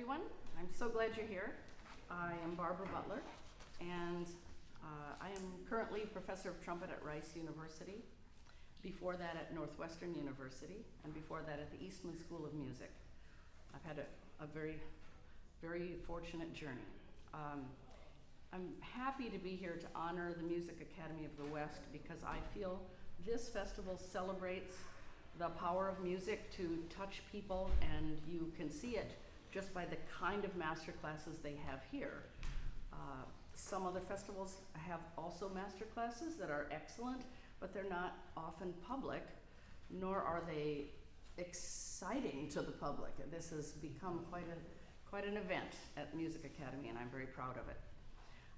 everyone. I'm so glad you're here. I am Barbara Butler, and I am currently professor of trumpet at Rice University, before that at Northwestern University, and before that at the Eastman School of Music. I've had a very, very fortunate journey. I'm happy to be here to honor the Music Academy of the West because I feel this festival celebrates the power of music to touch people, and you can see it just by the kind of master classes they have here. Some other festivals have also master classes that are excellent, but they're not often public, nor are they exciting to the public. This has become quite an event at Music Academy, and I'm very proud of it.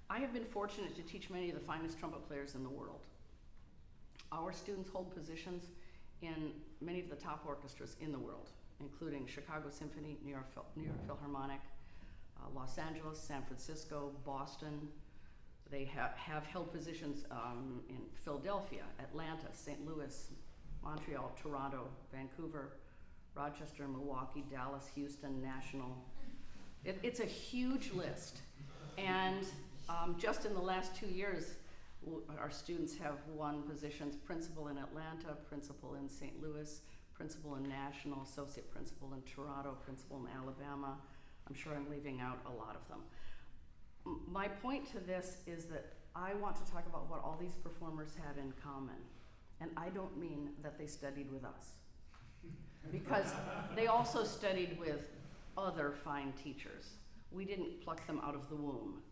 I have been fortunate to teach many of the finest trumpet players in the world. Our students hold positions in many of the top orchestras in the world, including Chicago Symphony, New York Philharmonic, Los Angeles, San Francisco, Boston. They have held positions in Philadelphia, Atlanta, St. Louis, Montreal, Toronto, Vancouver, Rochester, Milwaukee, Dallas, Houston, National. It's a huge list. And just in the last 2 years, our students have won positions: principal in Atlanta, principal in St. Louis, principal in National, associate principal in Toronto, principal in Alabama. I'm sure I'm leaving out a lot of them. My point to this is that I want to talk about what all these performers have in common. And I don't mean that they studied with us, because they also studied with other fine teachers. We didn't pluck them out of the womb.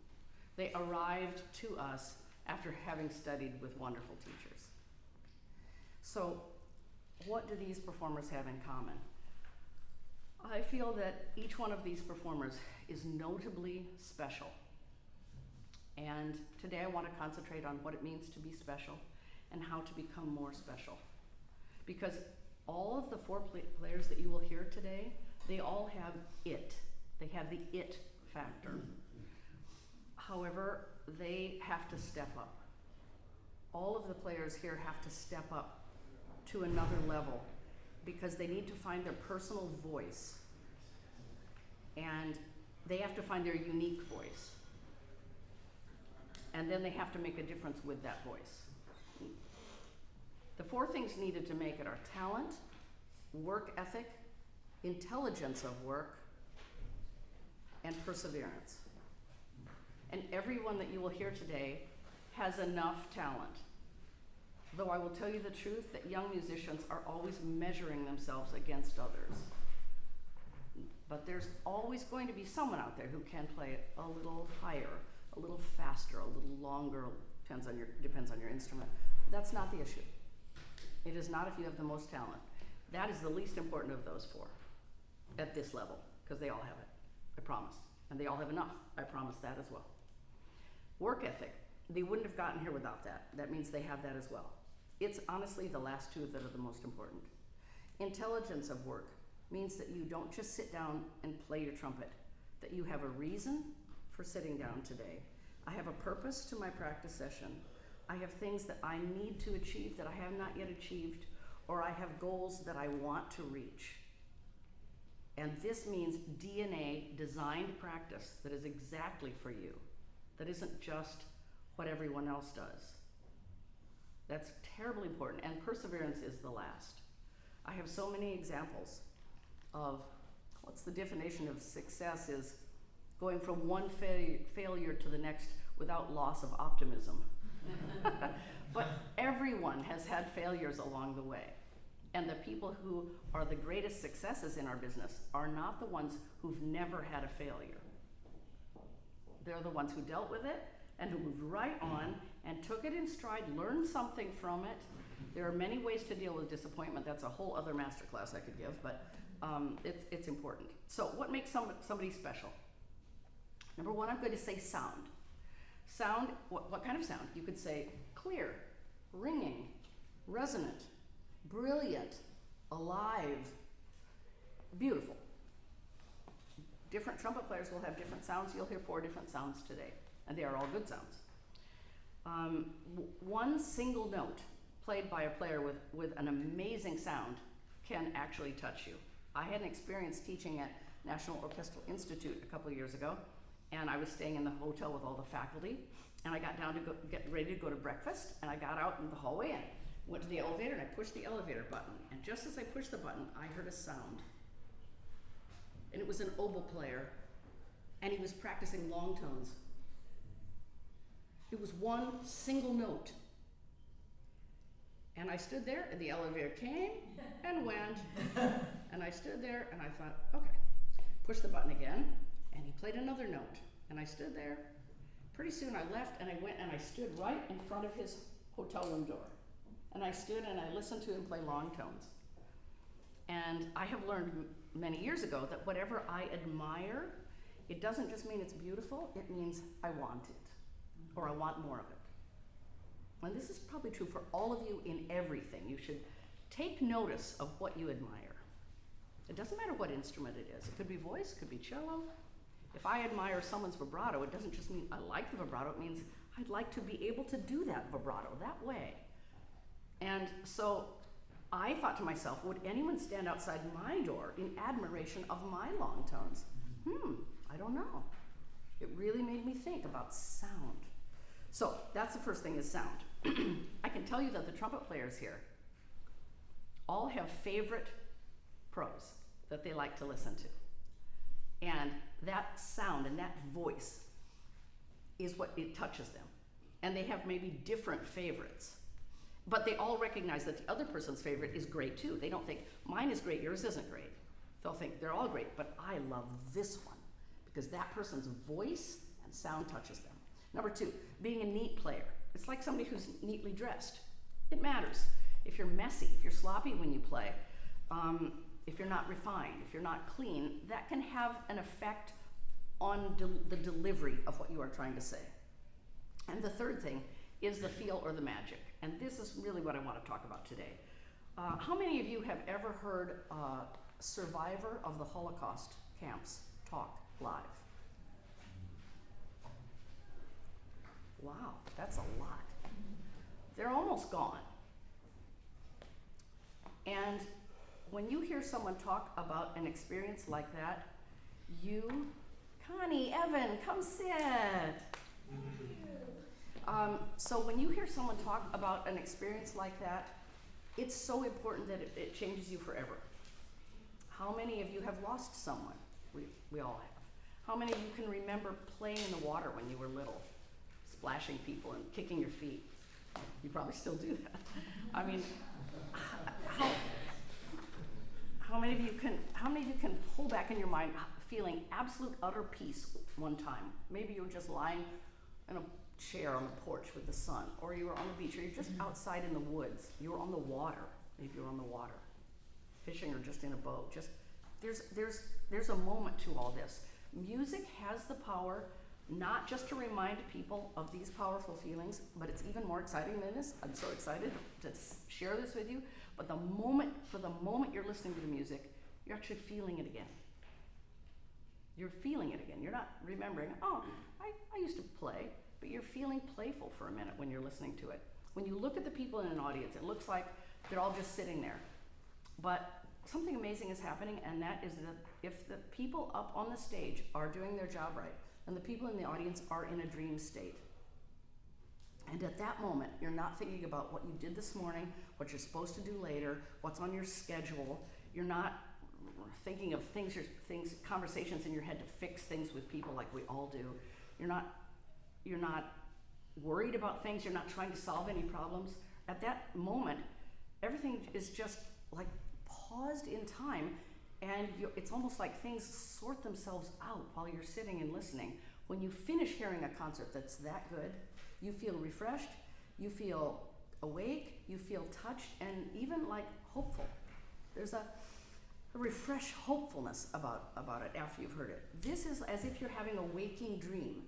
They arrived to us after having studied with wonderful teachers. So what do these performers have in common? I feel that each one of these performers is notably special. And today I want to concentrate on what it means to be special and how to become more special. Because all of the four players that you will hear today, they all have it. They have the it factor. However, they have to step up. All of the players here have to step up to another level because they need to find their personal voice, and they have to find their unique voice. And then they have to make a difference with that voice. The four things needed to make it are talent, work ethic, intelligence of work, and perseverance. And everyone that you will hear today has enough talent. Though I will tell you the truth that young musicians are always measuring themselves against others. But there's always going to be someone out there who can play it a little higher, a little faster, a little longer, depends on your instrument. That's not the issue. It is not if you have the most talent. That is the least important of those four at this level, because they all have it, I promise. And they all have enough, I promise that as well. Work ethic, they wouldn't have gotten here without that. That means they have that as well. It's honestly the last two that are the most important. Intelligence of work means that you don't just sit down and play your trumpet, that you have a reason for sitting down today. I have a purpose to my practice session. I have things that I need to achieve that I have not yet achieved, or I have goals that I want to reach. And this means DNA designed practice that is exactly for you, that isn't just what everyone else does. That's terribly important, and perseverance is the last. I have so many examples of what's the definition of success is going from one failure to the next without loss of optimism. But everyone has had failures along the way. And the people who are the greatest successes in our business are not the ones who've never had a failure. They're the ones who dealt with it and who moved right on and took it in stride, learned something from it. There are many ways to deal with disappointment. That's a whole other masterclass I could give, but it's important. So what makes somebody special? Number one, I'm going to say sound. Sound, what kind of sound? You could say clear, ringing, resonant, brilliant, alive, beautiful. Different trumpet players will have different sounds. You'll hear 4 different sounds today, and they are all good sounds. One single note played by a player with an amazing sound can actually touch you. I had an experience teaching at National Orchestral Institute a couple of years ago, and I was staying in the hotel with all the faculty, and I got down to get ready to go to breakfast, and I got out in the hallway and went to the elevator, and I pushed the elevator button, and just as I pushed the button, I heard a sound. And it was an oboe player, and he was practicing long tones. It was one single note. And I stood there, and the elevator came and went, and I stood there, and I thought, okay. Pushed the button again, and he played another note, and I stood there. Pretty soon I left, and I went and I stood right in front of his hotel room door. And I stood and I listened to him play long tones. And I have learned many years ago that whatever I admire, it doesn't just mean it's beautiful, it means I want it, or I want more of it. And this is probably true for all of you in everything. You should take notice of what you admire. It doesn't matter what instrument it is. It could be voice, it could be cello. If I admire someone's vibrato, it doesn't just mean I like the vibrato, it means I'd like to be able to do that vibrato that way. And so I thought to myself, would anyone stand outside my door in admiration of my long tones? I don't know. It really made me think about sound. So that's the first thing, is sound. I can tell you that the trumpet players here all have favorite pros that they like to listen to. And that sound and that voice is what it touches them. And they have maybe different favorites. But they all recognize that the other person's favorite is great too. They don't think, mine is great, yours isn't great. They'll think they're all great, but I love this one because that person's voice and sound touches them. Number two, being a neat player. It's like somebody who's neatly dressed. It matters. If you're messy, if you're sloppy when you play, if you're not refined, if you're not clean, that can have an effect on the delivery of what you are trying to say. And the third thing is the feel or the magic. And this is really what I want to talk about today. How many of you have ever heard a survivor of the Holocaust camps talk live? Wow, that's a lot. They're almost gone. And when you hear someone talk about an experience like that, Connie, Evan, come sit. So when you hear someone talk about an experience like that, it's so important that it changes you forever. How many of you have lost someone? We all have. How many of you can remember playing in the water when you were little, splashing people and kicking your feet? You probably still do that. I mean, how many of you can pull back in your mind feeling absolute utter peace one time? Maybe you were just lying in a chair on the porch with the sun, or you were on the beach, or you're just outside in the woods. You were on the water. Maybe you were on the water, fishing or just in a boat. Just there's a moment to all this. Music has the power not just to remind people of these powerful feelings, but it's even more exciting than this. I'm so excited to share this with you. But the moment you're listening to the music, you're actually feeling it again. You're feeling it again. You're not remembering, oh, I used to play, but you're feeling playful for a minute when you're listening to it. When you look at the people in an audience, it looks like they're all just sitting there. But something amazing is happening, and that is that if the people up on the stage are doing their job right, and the people in the audience are in a dream state. And at that moment, you're not thinking about what you did this morning, what you're supposed to do later, what's on your schedule. You're not thinking of conversations in your head to fix things with people like we all do. You're not worried about things. You're not trying to solve any problems. At that moment, everything is just like paused in time, and it's almost like things sort themselves out while you're sitting and listening. When you finish hearing a concert that's that good, you feel refreshed, you feel awake, you feel touched, and even like hopeful. There's a refreshed hopefulness about it after you've heard it. This is as if you're having a waking dream.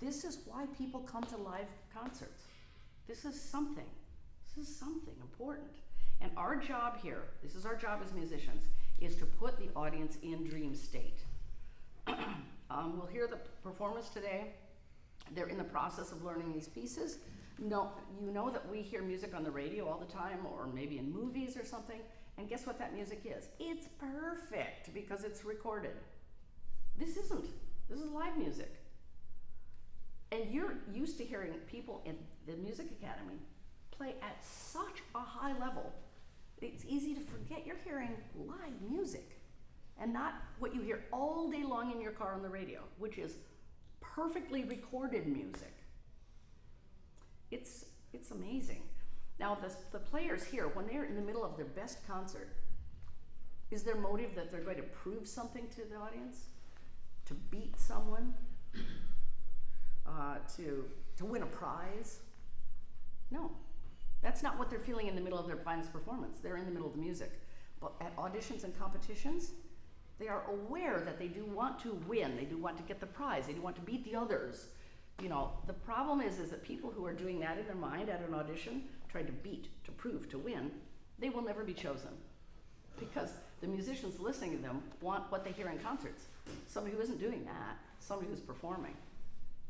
This is why people come to live concerts. This is something important. And our job here, this is our job as musicians, is to put the audience in dream state. We'll hear the performance today. They're in the process of learning these pieces. No, you know that we hear music on the radio all the time, or maybe in movies or something, and guess what that music is? It's perfect because it's recorded. This isn't. This is live music. And you're used to hearing people in the Music Academy play at such a high level, it's easy to forget you're hearing live music and not what you hear all day long in your car on the radio, which is perfectly recorded music. It's amazing. Now the players here, when they're in the middle of their best concert, is their motive that they're going to prove something to the audience? To beat someone? To win a prize? No, that's not what they're feeling in the middle of their finest performance. They're in the middle of the music. But at auditions and competitions, they are aware that they do want to win. They do want to get the prize. They do want to beat the others. You know, the problem is that people who are doing that in their mind at an audition, trying to beat, to prove, to win, they will never be chosen. Because the musicians listening to them want what they hear in concerts. Somebody who isn't doing that, somebody who's performing.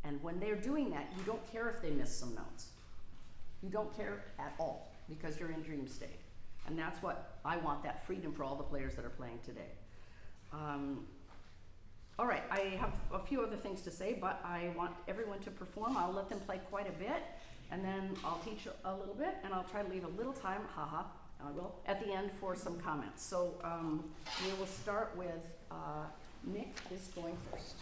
And when they're doing that, you don't care if they miss some notes. You don't care at all, because you're in dream state. And that's what I want, that freedom for all the players that are playing today. All right, I have a few other things to say, but I want everyone to perform. I'll let them play quite a bit, and then I'll teach a little bit, and I'll try to leave a little time, I will, at the end for some comments. So we will start with Nick is going first.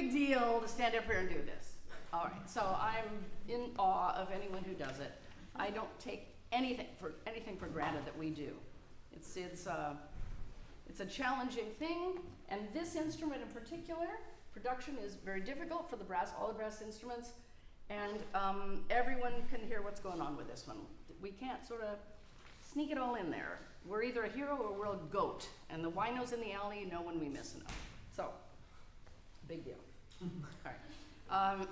big deal to stand up here and do this. All right, so I'm in awe of anyone who does it. I don't take anything for granted that we do. It's a challenging thing, and this instrument in particular, production is very difficult for the brass, all the brass instruments, and everyone can hear what's going on with this one. We can't sort of sneak it all in there. We're either a hero or we're a goat, and the winos in the alley know when we miss a note. So, big deal. All right.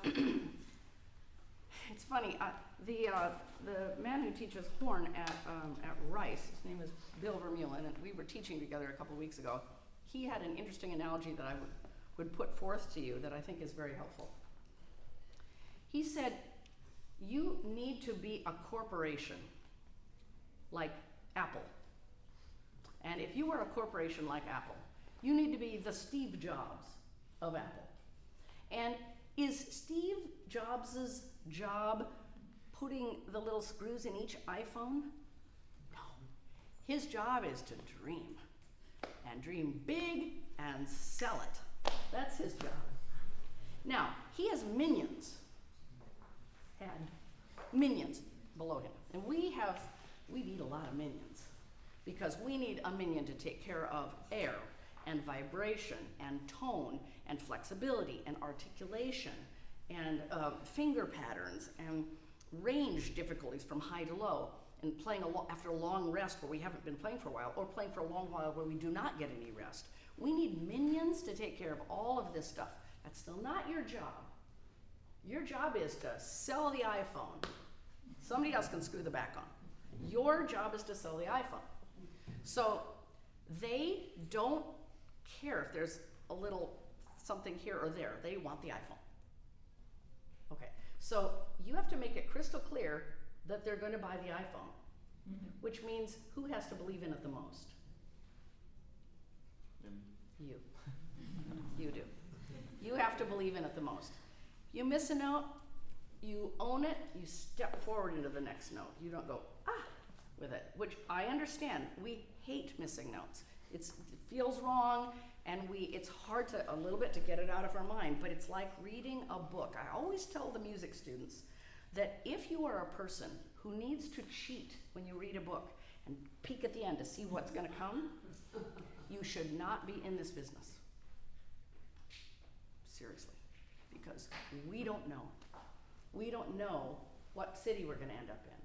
It's funny. The man who teaches horn at Rice, his name is Bill Vermeulen, and we were teaching together a couple weeks ago. He had an interesting analogy that I would put forth to you that I think is very helpful. He said, you need to be a corporation like Apple. And if you were a corporation like Apple, you need to be the Steve Jobs of Apple. And is Steve Jobs' job putting the little screws in each iPhone? No. His job is to dream. And dream big and sell it. That's his job. Now, he has minions. Had minions below him. And we need a lot of minions. Because we need a minion to take care of air and vibration and tone and flexibility and articulation and finger patterns and range difficulties from high to low, and playing after a long rest where we haven't been playing for a while, or playing for a long while where we do not get any rest. We need minions to take care of all of this stuff. That's still not your job. Your job is to sell the iPhone. Somebody else can screw the back on. Your job is to sell the iPhone. So they don't care if there's a little something here or there. They want the iPhone. Okay, so you have to make it crystal clear that they're going to buy the iPhone, which means who has to believe in it the most? You. You do. You have to believe in it the most. You miss a note, you own it, you step forward into the next note. You don't go, with it, which I understand. We hate missing notes. It feels wrong, and it's hard a little bit to get it out of our mind, but it's like reading a book. I always tell the music students that if you are a person who needs to cheat when you read a book and peek at the end to see what's going to come, you should not be in this business. Seriously, because we don't know. We don't know what city we're going to end up in.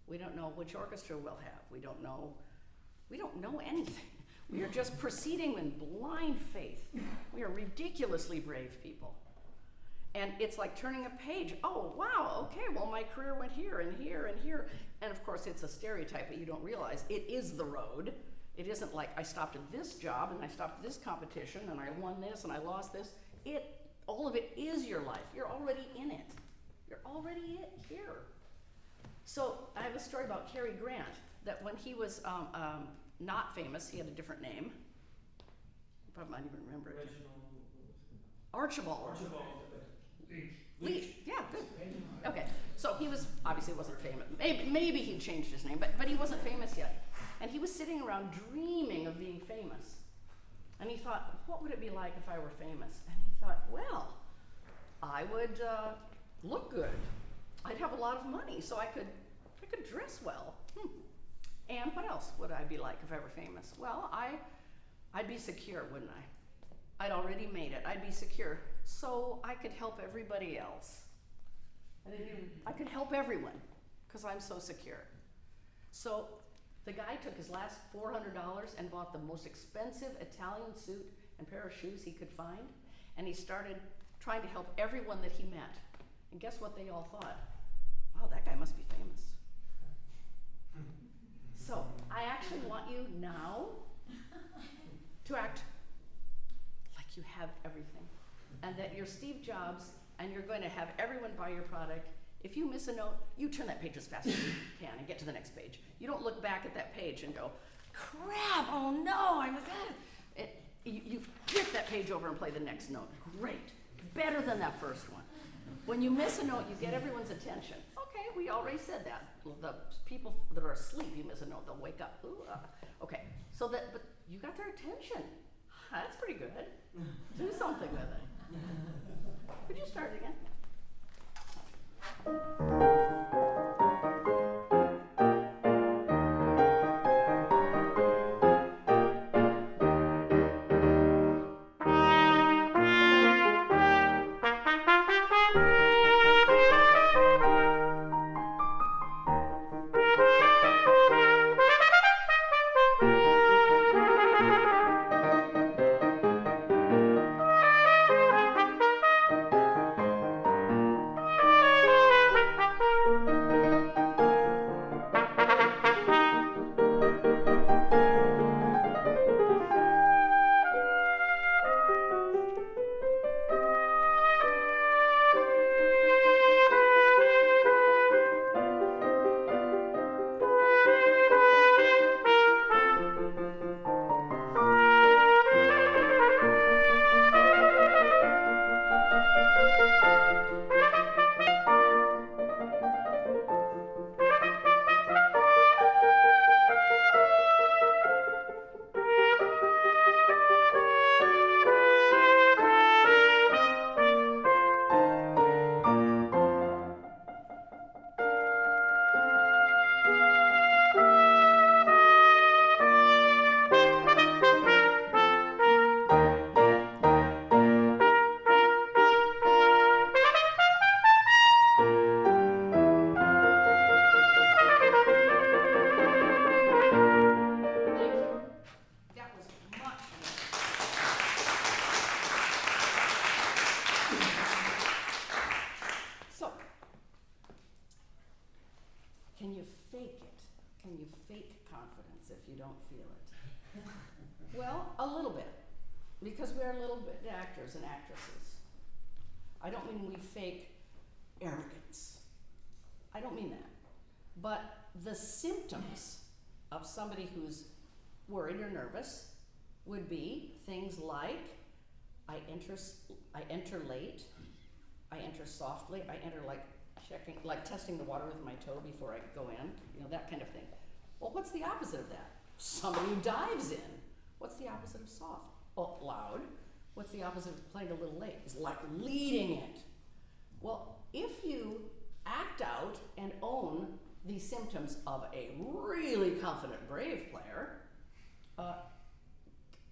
We don't know which orchestra we'll have. We don't know anything. We are just proceeding in blind faith. We are ridiculously brave people. And it's like turning a page. Oh, wow, okay, well, my career went here and here and here. And of course, it's a stereotype that you don't realize. It is the road. It isn't like I stopped at this job and I stopped at this competition and I won this and I lost this. All of it is your life. You're already in it. You're already here. So I have a story about Cary Grant, that when he was not famous, he had a different name. You probably might even remember it. Archibald. Leach. Yeah, good. Okay, so he obviously wasn't famous. Maybe he changed his name, but he wasn't famous yet. And he was sitting around dreaming of being famous. And he thought, what would it be like if I were famous? And he thought, well, I would look good. I'd have a lot of money, so I could dress well. And what else would I be like if I were famous? Well, I'd be secure, wouldn't I? I'd already made it. I'd be secure, so I could help everybody else. I could help everyone, because I'm so secure. So the guy took his last $400 and bought the most expensive Italian suit and pair of shoes he could find, and he started trying to help everyone that he met. And guess what they all thought? Wow, that guy must be famous. So I actually want you now to act like you have everything, and that you're Steve Jobs, and you're going to have everyone buy your product. If you miss a note, you turn that page as fast as you can and get to the next page. You don't look back at that page and go, crap, oh no, I forgot it. You flip that page over and play the next note. Great, better than that first one. When you miss a note, you get everyone's attention. Okay, we already said that. The people that are asleep, you miss a note, they'll wake up. Ooh, okay, but you got their attention. That's pretty good. Do something with it. Could you start again? Well, a little bit, because we're a little bit actors and actresses. I don't mean we fake arrogance. I don't mean that. But the symptoms of somebody who's worried or nervous would be things like, I enter late, I enter softly, I enter like testing the water with my toe before I go in, that kind of thing. Well, what's the opposite of that? Somebody who dives in. What's the opposite of soft? Oh, loud. What's the opposite of playing a little late? It's like leading it. Well, if you act out and own the symptoms of a really confident, brave player,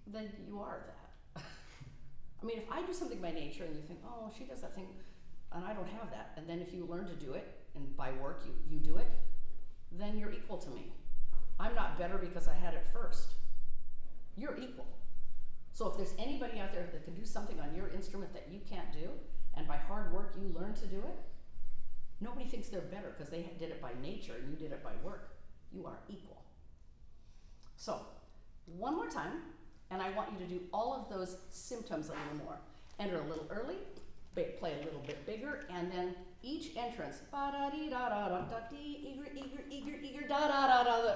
then you are that. I mean, if I do something by nature and you think, oh, she does that thing, and I don't have that, and then if you learn to do it, and by work you do it, then you're equal to me. I'm not better because I had it first. You're equal. So if there's anybody out there that can do something on your instrument that you can't do, and by hard work you learn to do it, nobody thinks they're better because they did it by nature and you did it by work. You are equal. So, one more time, and I want you to do all of those symptoms a little more. Enter a little early, play a little bit bigger, and then each entrance, eager,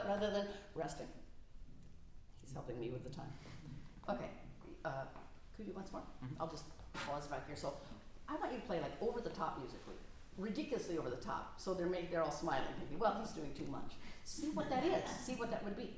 rather than resting. He's helping me with the time. Okay, could you do once more? Mm-hmm. I'll just pause back here. So I want you to play like over the top musically, ridiculously over the top. So they're all smiling, thinking, well, he's doing too much. See what that is. See what that would be.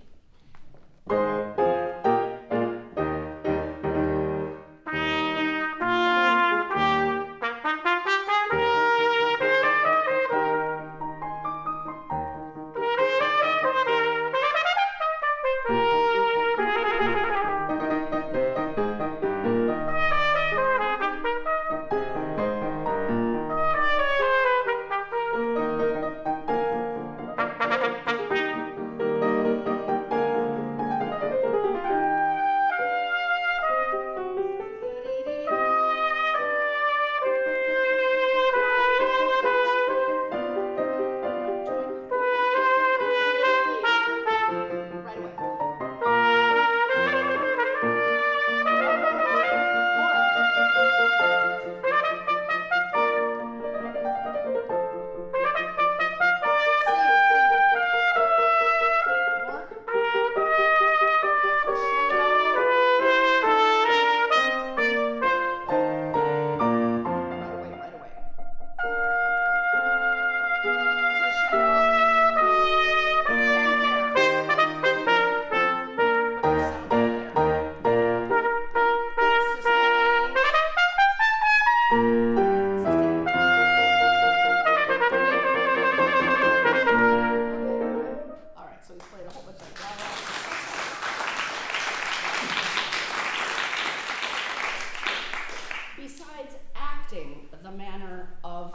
manner of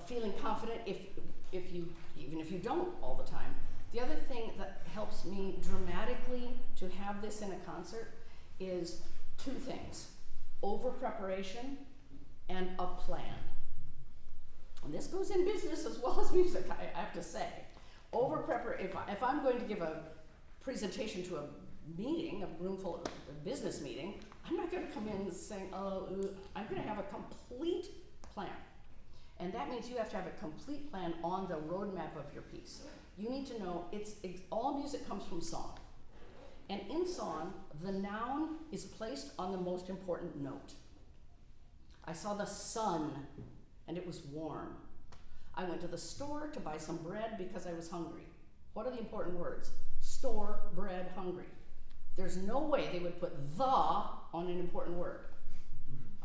feeling confident even if you don't all the time. The other thing that helps me dramatically to have this in a concert is two things: over preparation and a plan. And this goes in business as well as music, I have to say. Over preparation, if I'm going to give a presentation to a meeting, a room full of a business meeting, I'm not going to come in saying, I'm going to have a complete plan. And that means you have to have a complete plan on the roadmap of your piece. You need to know all music comes from song. And in song, the noun is placed on the most important note. I saw the sun and it was warm. I went to the store to buy some bread because I was hungry. What are the important words? Store, bread, hungry. There's no way they would put the on an important word.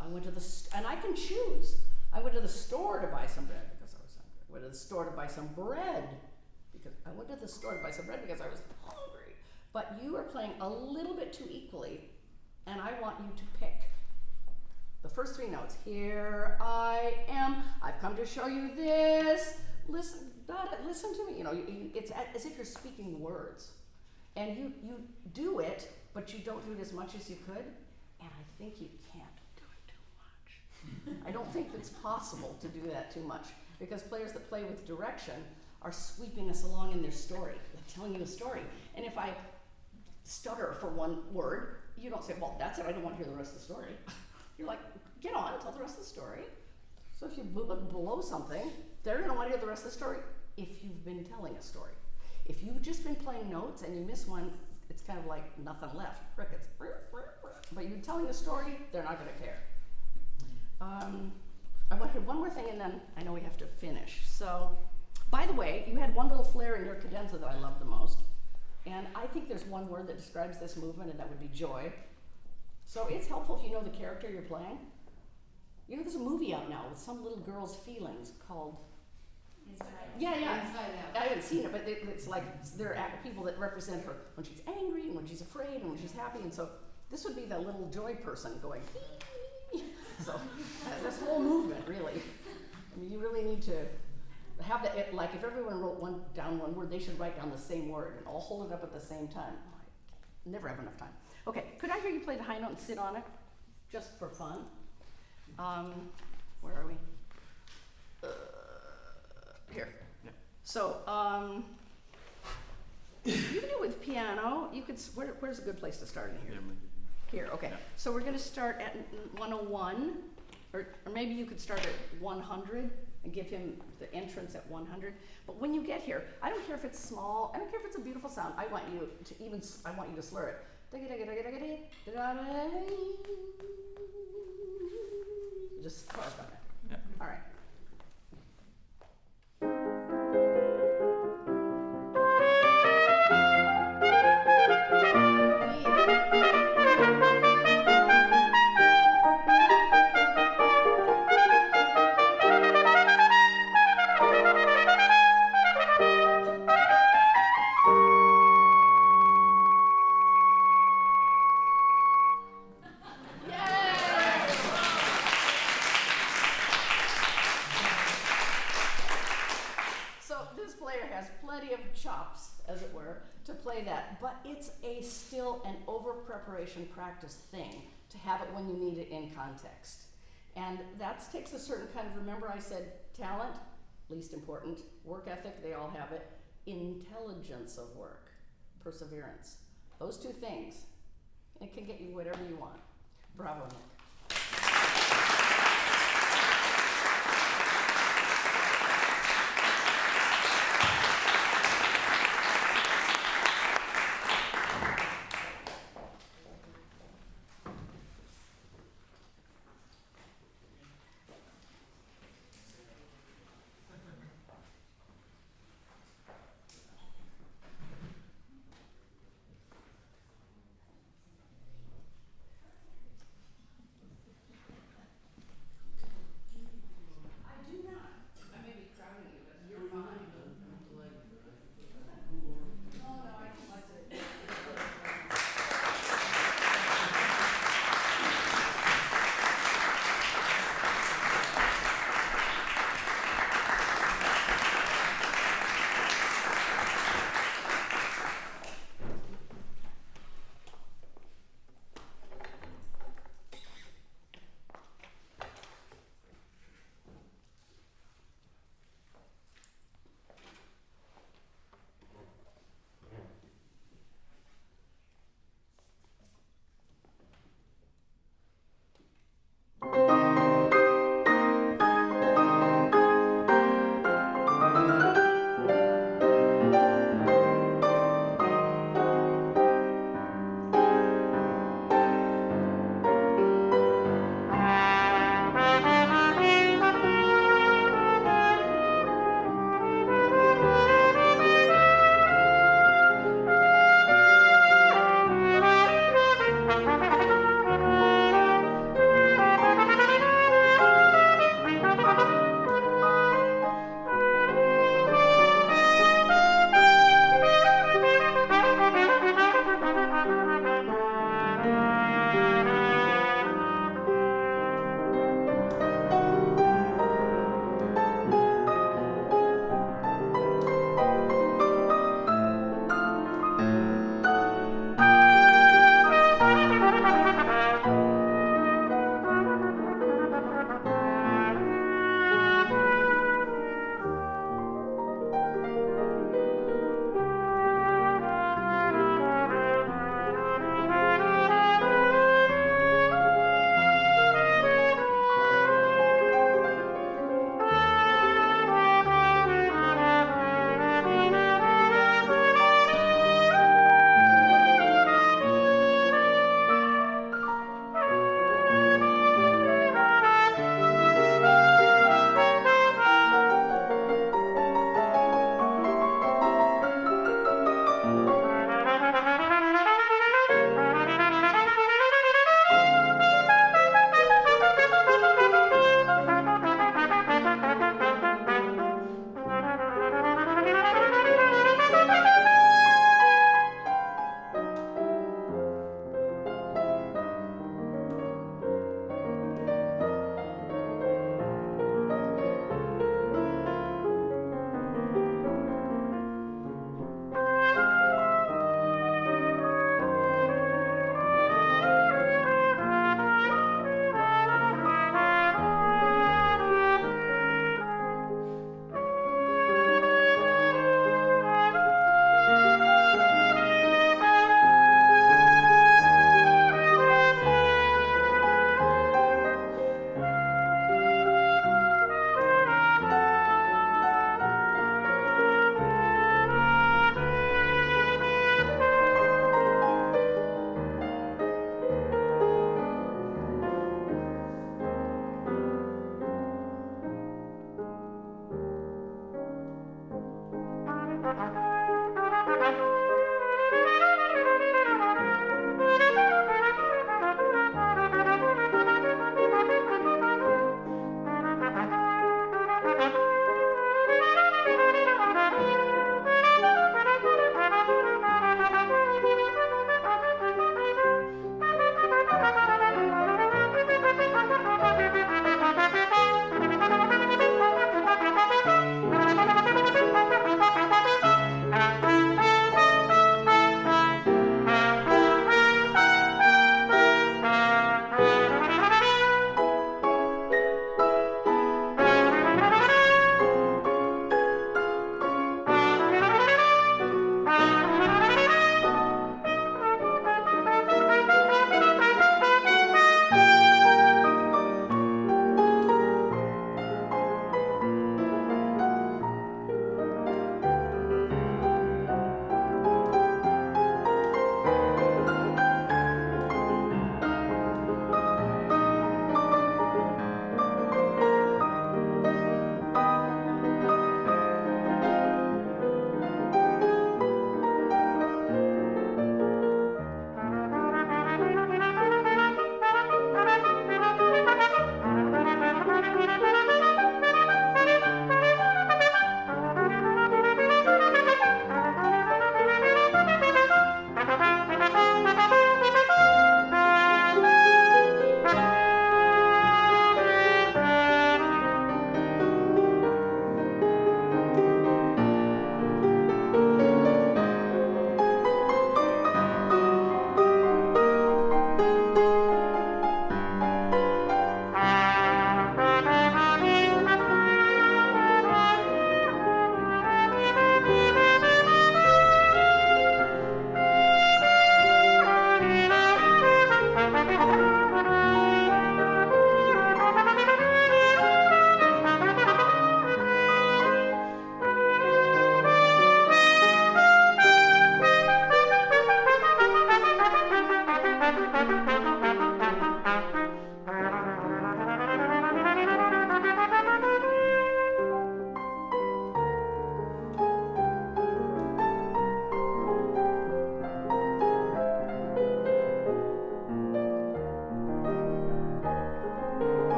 I went to and I can choose. I went to the store to buy some bread because I was hungry. I went to the store to buy some bread because I went to the store to buy some bread because I was hungry. But you are playing a little bit too equally, and I want you to pick the first three notes. Here I am. I've come to show you this. Listen to me. You know, it's as if you're speaking words, and you do it, but you don't do it as much as you could. And I think you can't do it too much. I don't think it's possible to do that too much, because players that play with direction are sweeping us along in their story, like telling you a story. And if I stutter for one word, you don't say, well, that's it, I don't want to hear the rest of the story. You're like, get on, tell the rest of the story. So if you blow something, they're going to want to hear the rest of the story if you've been telling a story. If you've just been playing notes and you miss one, it's kind of like nothing left, crickets. But you're telling a story, they're not going to care. I want to hear one more thing, and then I know we have to finish. So, by the way, you had one little flair in your cadenza that I love the most, and I think there's one word that describes this movement, and that would be joy. So it's helpful if you know the character you're playing. You know, there's a movie out now with some little girl's feelings called Inside Out. Yeah. Inside Out. I haven't seen it, but it's like there are people that represent her when she's angry and when she's afraid and when she's happy, and so this would be the little joy person going. So this whole movement, really. I mean, you really need to have that. Like if everyone wrote down one word, they should write down the same word and all hold it up at the same time. I never have enough time. Okay, could I hear you play the high note and sit on it, just for fun? Where are we? Here. Yeah. So, you can do it with piano. You could. Where's a good place to start in here? Here, okay. Yeah. So we're going to start at 101, or maybe you could start at 100 and give him the entrance at 100. But when you get here, I don't care if it's small. I don't care if it's a beautiful sound. I want you to slur it. Just carve on it. Yeah. All right. Chops, as it were, to play that, but it's still an over-preparation practice thing to have it when you need it in context. And that takes a certain kind of, remember I said talent, least important, work ethic, they all have it, intelligence of work, perseverance. Those two things, it can get you whatever you want. Bravo, Nick.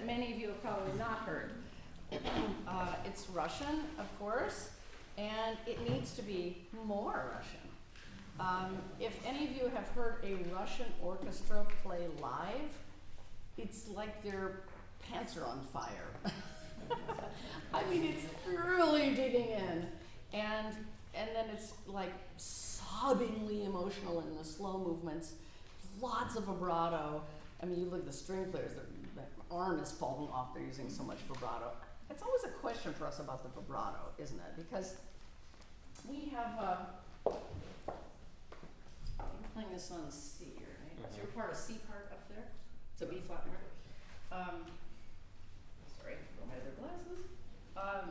Many of you have probably not heard. It's Russian, of course, and it needs to be more Russian. If any of you have heard a Russian orchestra play live, it's like their pants are on fire. I mean, it's really digging in, and then it's like sobbingly emotional in the slow movements, lots of vibrato. I mean, you look at the string players, the arm is falling off, they're using so much vibrato. It's always a question for us about the vibrato, isn't it? Because we have, I'm playing this on C, right? Is your part a C part up there? It's a B flat part. Sorry, throw my other glasses.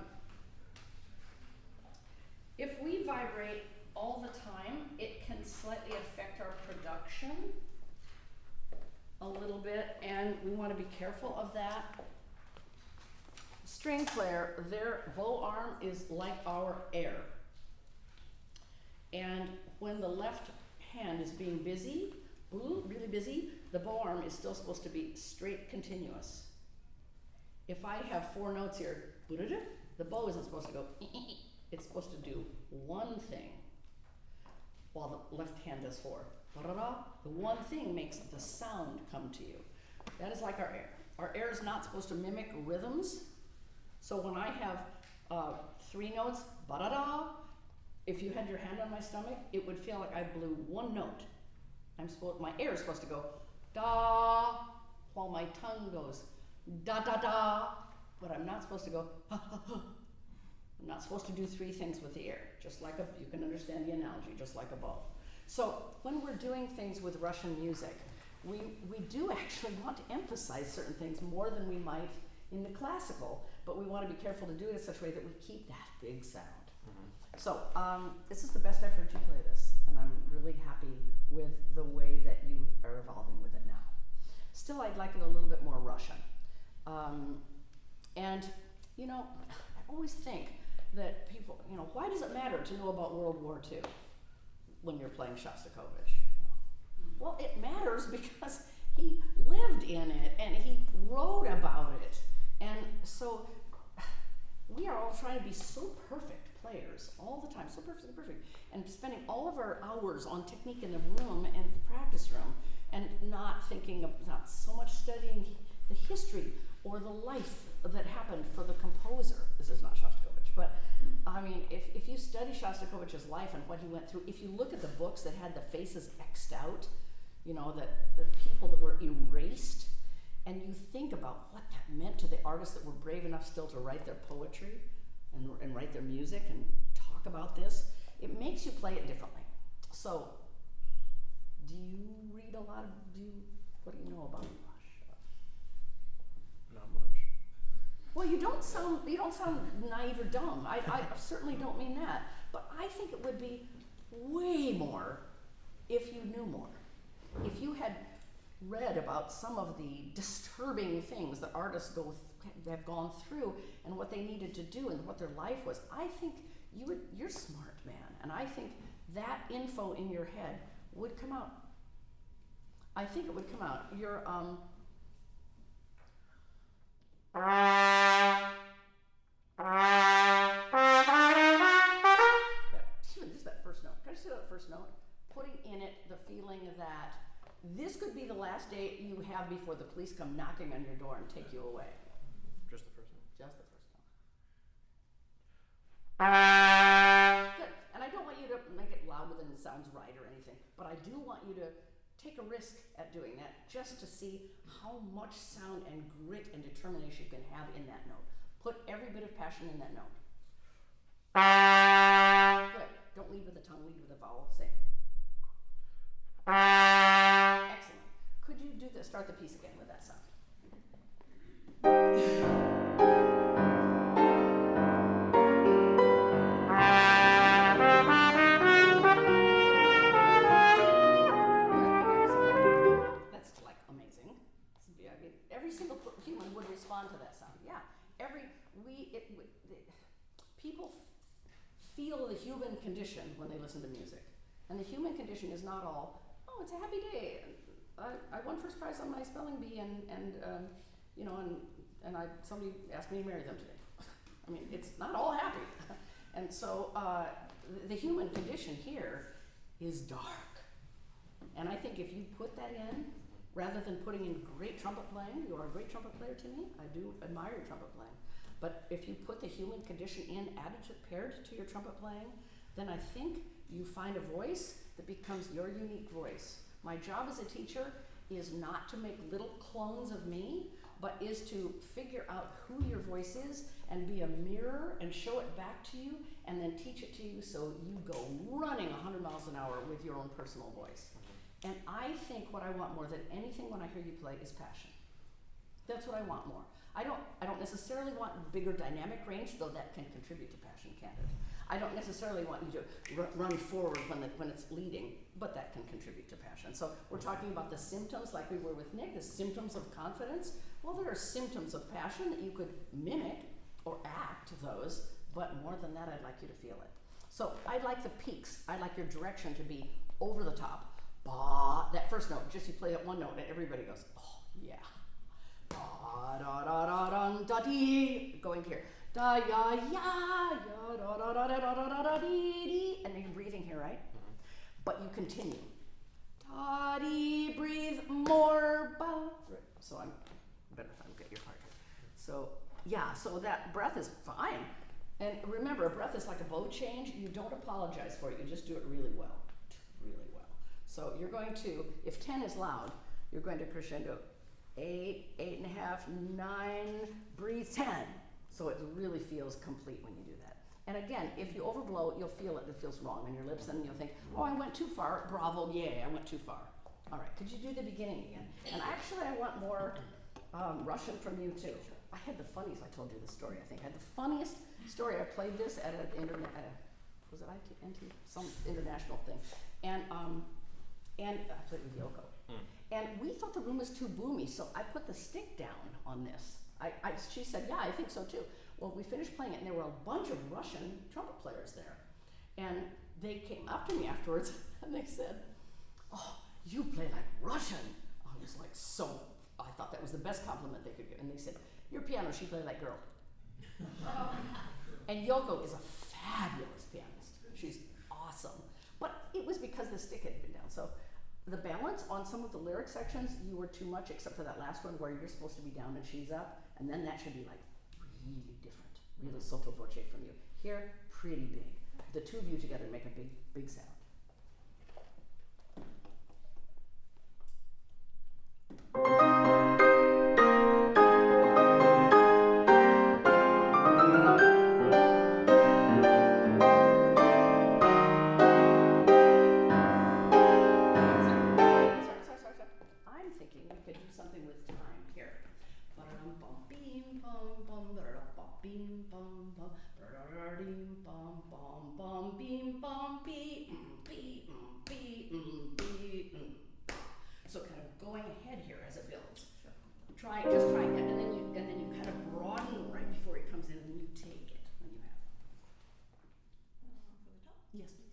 If we vibrate all the time, it can slightly affect our production a little bit, and we want to be careful of that. String player, their bow arm is like our air. And when the left hand is being busy, really busy, the bow arm is still supposed to be straight, continuous. If I have 4 notes here, the bow isn't supposed to go, it's supposed to do one thing, while the left hand does 4. The one thing makes the sound come to you. That is like our air. Our air is not supposed to mimic rhythms. So when I have 3 notes, if you had your hand on my stomach, it would feel like I blew one note. My air is supposed to go da, while my tongue goes da da da, but I'm not supposed to go ha ha ha. I'm not supposed to do 3 things with the air, just like you can understand the analogy, just like a bow. So when we're doing things with Russian music, we do actually want to emphasize certain things more than we might in the classical, but we want to be careful to do it in such a way that we keep that big sound. Mm-hmm. So this is the best I've heard you play this, and I'm really happy with the way that you are evolving. still I'd like it a little bit more Russian. And, you know, I always think that people, you know, why does it matter to know about World War II when you're playing Shostakovich? Well, it matters because he lived in it and he wrote about it. And so we are all trying to be so perfect players all the time, so perfect, and spending all of our hours on technique in the room and the practice room, and not so much studying the history or the life that happened for the composer. This is not Shostakovich, but I mean, if you study Shostakovich's life and what he went through, if you look at the books that had the faces X'd out, you know, the people that were erased, and you think about what that meant to the artists that were brave enough still to write their poetry and write their music and talk about this, it makes you play it differently. So, do you read a lot of, what do you know about Russia? Not much. Well, you don't sound naive or dumb. I certainly don't mean that. But I think it would be way more if you knew more. If you had read about some of the disturbing things that artists have gone through and what they needed to do and what their life was, I think you're smart, man. And I think that info in your head would come out. I think it would come out. Your just that first note. Can I just say that first note? Putting in it the feeling that this could be the last day you have before the police come knocking on your door and take you away. Just the first one. Just the first note. Good. And I don't want you to make it louder than it sounds right or anything, but I do want you to take a risk at doing that just to see how much sound and grit and determination you can have in that note. Put every bit of passion in that note. Good. Don't lead with the tongue, lead with the vowel. Sing. Excellent. Could you start the piece again with that sound? That's like amazing. I mean, every single human would respond to that sound. Yeah. People feel the human condition when they listen to music. And the human condition is not all, oh, it's a happy day. I won first prize on my spelling bee, and somebody asked me to marry them today. I mean, it's not all happy. And so the human condition here is dark. And I think if you put that in, rather than putting in great trumpet playing, you are a great trumpet player to me. I do admire your trumpet playing. But if you put the human condition in, paired to your trumpet playing, then I think you find a voice that becomes your unique voice. My job as a teacher is not to make little clones of me, but is to figure out who your voice is and be a mirror and show it back to you and then teach it to you so you go running 100 miles an hour with your own personal voice. And I think what I want more than anything when I hear you play is passion. That's what I want more. I don't necessarily want bigger dynamic range, though that can contribute to passion, can't it? I don't necessarily want you to run forward when it's leading, but that can contribute to passion. So we're talking about the symptoms, like we were with Nick, the symptoms of confidence. Well, there are symptoms of passion that you could mimic or act those, but more than that, I'd like you to feel it. So I'd like the peaks. I'd like your direction to be over the top. Ba, that first note, just you play that one note and everybody goes, oh, yeah. Da, da, da, da, da, da, dee, going here. Da, ya, ya, ya, da, da, da, da, da, da, da, dee, dee. And then you're breathing here, right? Mm-hmm. But you continue. Da, dee, breathe more, ba. So I'm better if I get your part here. So, yeah, so that breath is fine. And remember, a breath is like a bow change. You don't apologize for it. You just do it really well. Really well. So you're going to, if 10 is loud, you're going to crescendo 8, 8.5, 9, breathe 10. So it really feels complete when you do that. And again, if you overblow, you'll feel it feels wrong in your lips, and you'll think, oh, I went too far, bravo, yay, I went too far. All right, could you do the beginning again? And actually, I want more Russian from you too. I had the funniest, I told you this story, I think. I had the funniest story. I played this at an was it INT? Some international thing. And I played with Yoko. And And we thought the room was too boomy, so I put the stick down on this. She said, yeah, I think so too. Well, we finished playing it, and there were a bunch of Russian trumpet players there. And they came up to me afterwards, and they said, oh, you play like Russian. I was like, I thought that was the best compliment they could give. And they said, your piano, she played like girl. And Yoko is a fabulous pianist. She's awesome. But it was because the stick had been down. So the balance on some of the lyric sections, you were too much, except for that last one where you're supposed to be down and she's up. And then that should be like really different, really sotto voce from you. Here, pretty big. The two of you together make a big, big sound. I'm thinking we could do something with time here. So kind of going ahead here as it builds. Just trying that, and then you kind of broaden right before it comes in, and then you take it when you have it. Yes, please.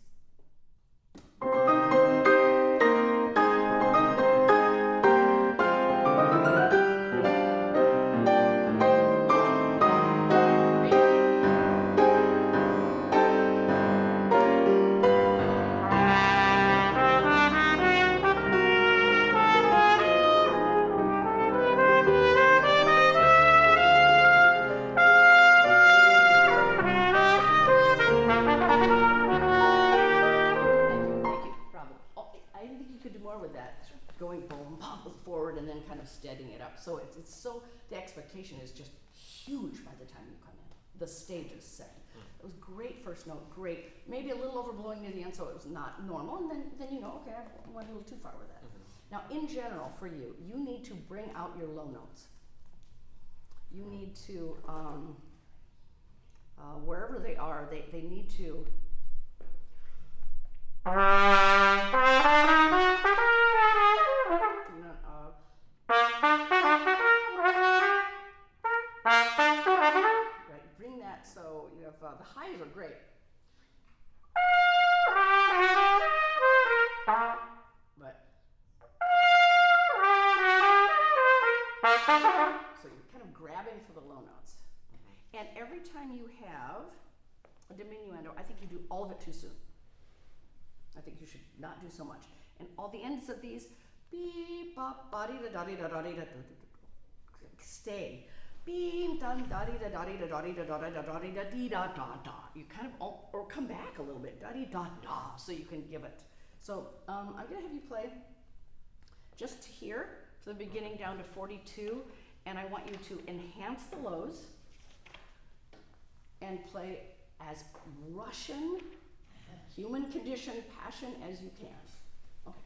Forward and then kind of steadying it up. So it's so, the expectation is just huge by the time you come in. The stage is set. It was great first note, great. Maybe a little overblowing near the end, so it was not normal, and then you know, okay, I went a little too far with that. Now, in general, for you, you need to bring out your low notes. You need to, wherever they are, they need to right, bring that, so you have the highs are great. But so you're kind of grabbing for the low notes. And every time you have a diminuendo, I think you do all of it too soon. I think you should not do so much. And all the ends of these, beep, bop, ba-dee, da, da, da, da, da, da, stay. Beep, dun, da, dee, da, da, dee, da, da, dee, da, da, da, da, dee, da, dee, da, da, da. You kind of, or come back a little bit, da, dee, da, da, so you can give it. So I'm gonna have you play just here, from the beginning down to 42, and I want you to enhance the lows and play as Russian, human condition, passion as you can. Okay.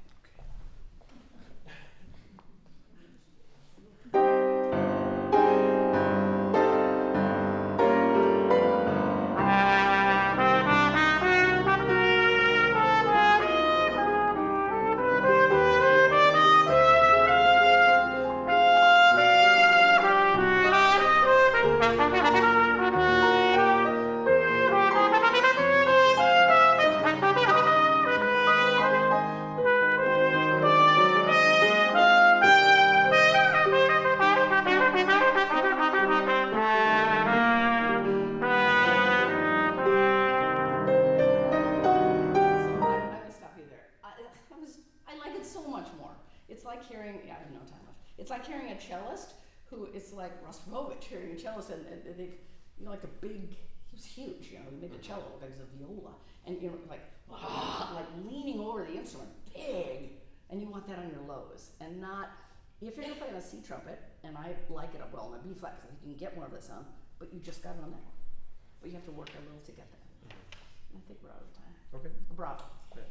It's like hearing a cellist who is like Rostropovich, hearing a cellist, and they've, you know, like a big, he was huge, you know, he made the cello look like it was a viola, and you know, like leaning over the instrument, big, and you want that on your lows, and not, if you're gonna play on a C trumpet, and I like it well on a B flat, because you can get more of that sound, but you just got it on that one. But you have to work a little to get that. I think we're out of time. Okay. Bravo. Yeah.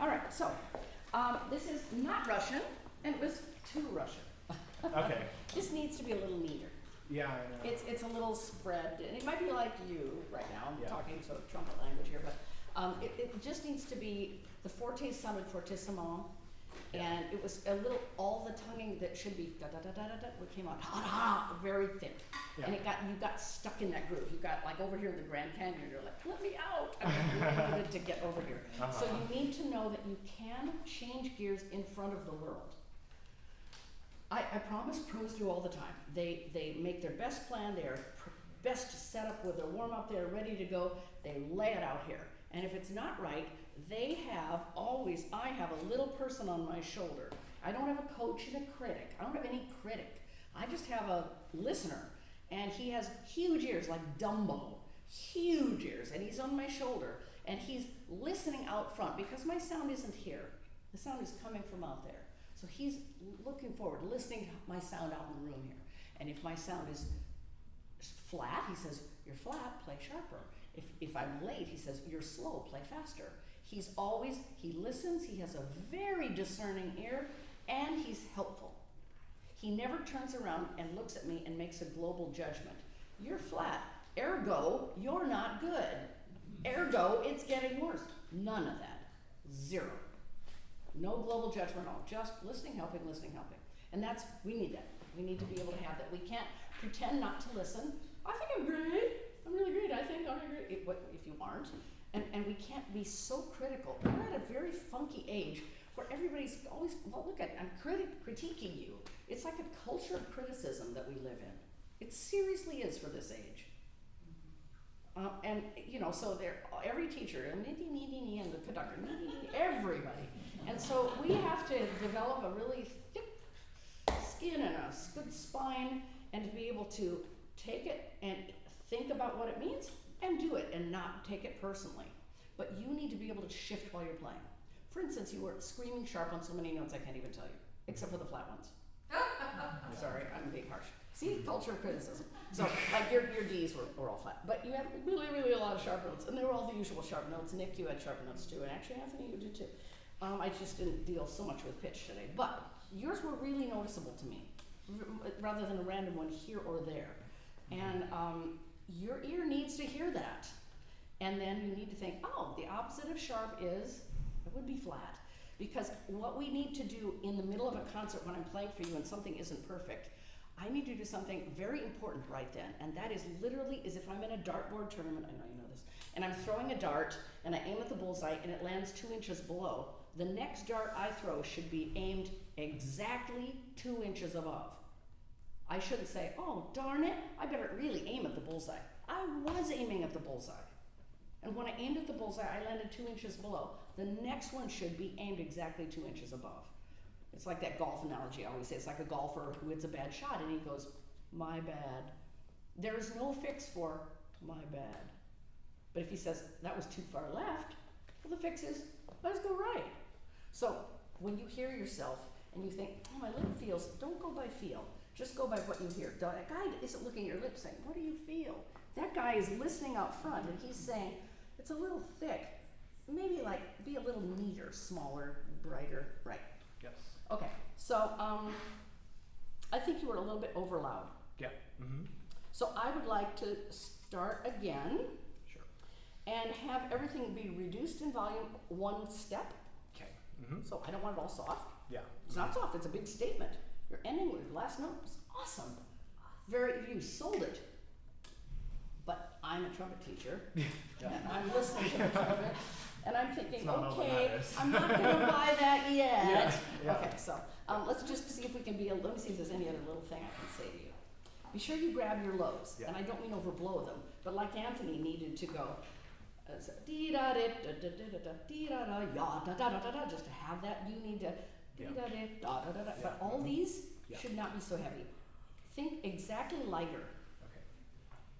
All right, so this is not Russian, and it was too Russian. Okay. This needs to be a little neater. Yeah, I know. It's a little spread, and it might be like you right now. I'm Yeah. talking sort of trumpet language here, but it just needs to be, the forte sounded fortissimo, and it was a little, all the tonguing that should be da da da da da da, what came out ha ha, very thin. Yeah. And you got stuck in that groove. You got like over here in the Grand Canyon, you're like, let me out. I really needed to get over here. So you need to know that you can change gears in front of the world. I promise pros do all the time. They make their best plan, they are best set up with their warm up, they're ready to go, they lay it out here. And if it's not right, they have always, I have a little person on my shoulder. I don't have a coach and a critic. I don't have any critic. I just have a listener. And he has huge ears like Dumbo, huge ears, and he's on my shoulder. And he's listening out front because my sound isn't here. The sound is coming from out there. So he's looking forward, listening to my sound out in the room here. And if my sound is flat, he says, you're flat, play sharper. If I'm late, he says, you're slow, play faster. He listens, he has a very discerning ear, and he's helpful. He never turns around and looks at me and makes a global judgment. You're flat, ergo, you're not good. Ergo, it's getting worse. None of that. Zero. No global judgment at all. Just listening, helping, listening, helping. And we need that. We need to be able to have that. We can't pretend not to listen. I think I'm great. I'm really great. I think I'm really great. If you aren't. And we can't be so critical. We're at a very funky age where everybody's always, well, look at, I'm critiquing you. It's like a culture of criticism that we live in. It seriously is for this age. And so every teacher, and the conductor, everybody. And so we have to develop a really thick skin and a good spine, and to be able to take it and think about what it means and do it and not take it personally. But you need to be able to shift while you're playing. For instance, you were screaming sharp on so many notes I can't even tell you. except for the flat ones. Sorry, I'm being harsh. See, culture criticism. So, like your D's were all flat, but you had really a lot of sharp notes, and they were all the usual sharp notes. Nick, you had sharp notes too, and actually Anthony, you did too. I just didn't deal so much with pitch today, but yours were really noticeable to me, rather than a random one here or there. And your ear needs to hear that, and then you need to think, oh, the opposite of sharp is, it would be flat. Because what we need to do in the middle of a concert when I'm playing for you and something isn't perfect, I need to do something very important right then, and that is literally as if I'm in a dartboard tournament, I know you know this, and I'm throwing a dart, and I aim at the bullseye, and it lands 2 inches below. The next dart I throw should be aimed exactly 2 inches above. I shouldn't say, oh, darn it, I better really aim at the bullseye. I was aiming at the bullseye. And when I aimed at the bullseye, I landed 2 inches below. The next one should be aimed exactly 2 inches above. It's like that golf analogy I always say. It's like a golfer who hits a bad shot and he goes, my bad. There is no fix for my bad. But if he says, that was too far left, well, the fix is, let's go right. So when you hear yourself and you think, oh, my lip feels, don't go by feel. Just go by what you hear. That guy isn't looking at your lips saying, what do you feel? That guy is listening out front and he's saying, it's a little thick. Maybe like be a little neater, smaller, brighter, right? Yes. Okay, so I think you were a little bit over loud. Yeah. Mm-hmm. So I would like to start again Sure. and have everything be reduced in volume 1 step. Okay. Mm-hmm. So I don't want it all soft. Yeah. It's not soft, it's a big statement. Your ending with your last note was awesome. You sold it. But I'm a trumpet teacher, and I'm listening to the trumpet, and I'm thinking, okay, I'm not gonna buy that yet. Yeah. Okay, so let's just see if we can let me see if there's any other little thing I can say to you. Be sure you grab your lows, and I don't mean overblow them, but like Anthony needed to go, dee da da da da da da dee da da ya da da da da da. Just to have that, you need to dee da da da da da. But all these should not be so heavy. Think exactly lighter.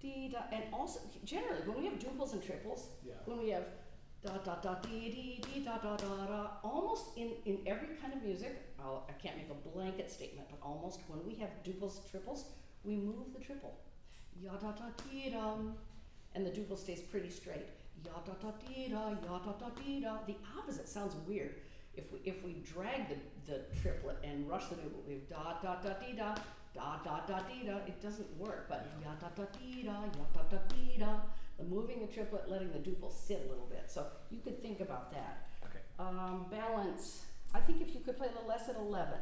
Dee da, and also generally when we have duples and triples, when we have da da da dee dee dee da da da da, almost in every kind of music, I can't make a blanket statement, but almost when we have duples, triples, we move the triple. Ya da da dee da, and the duple stays pretty straight. Ya da da dee da, ya da da dee da. The opposite sounds weird. If we drag the triplet and rush the duple, we have da da da dee da. Da da da dee da, it doesn't work, but ya da da dee da, ya da da dee da. The moving the triplet, letting the duple sit a little bit. So you could think about that. Okay. Balance, I think if you could play a little less at 11,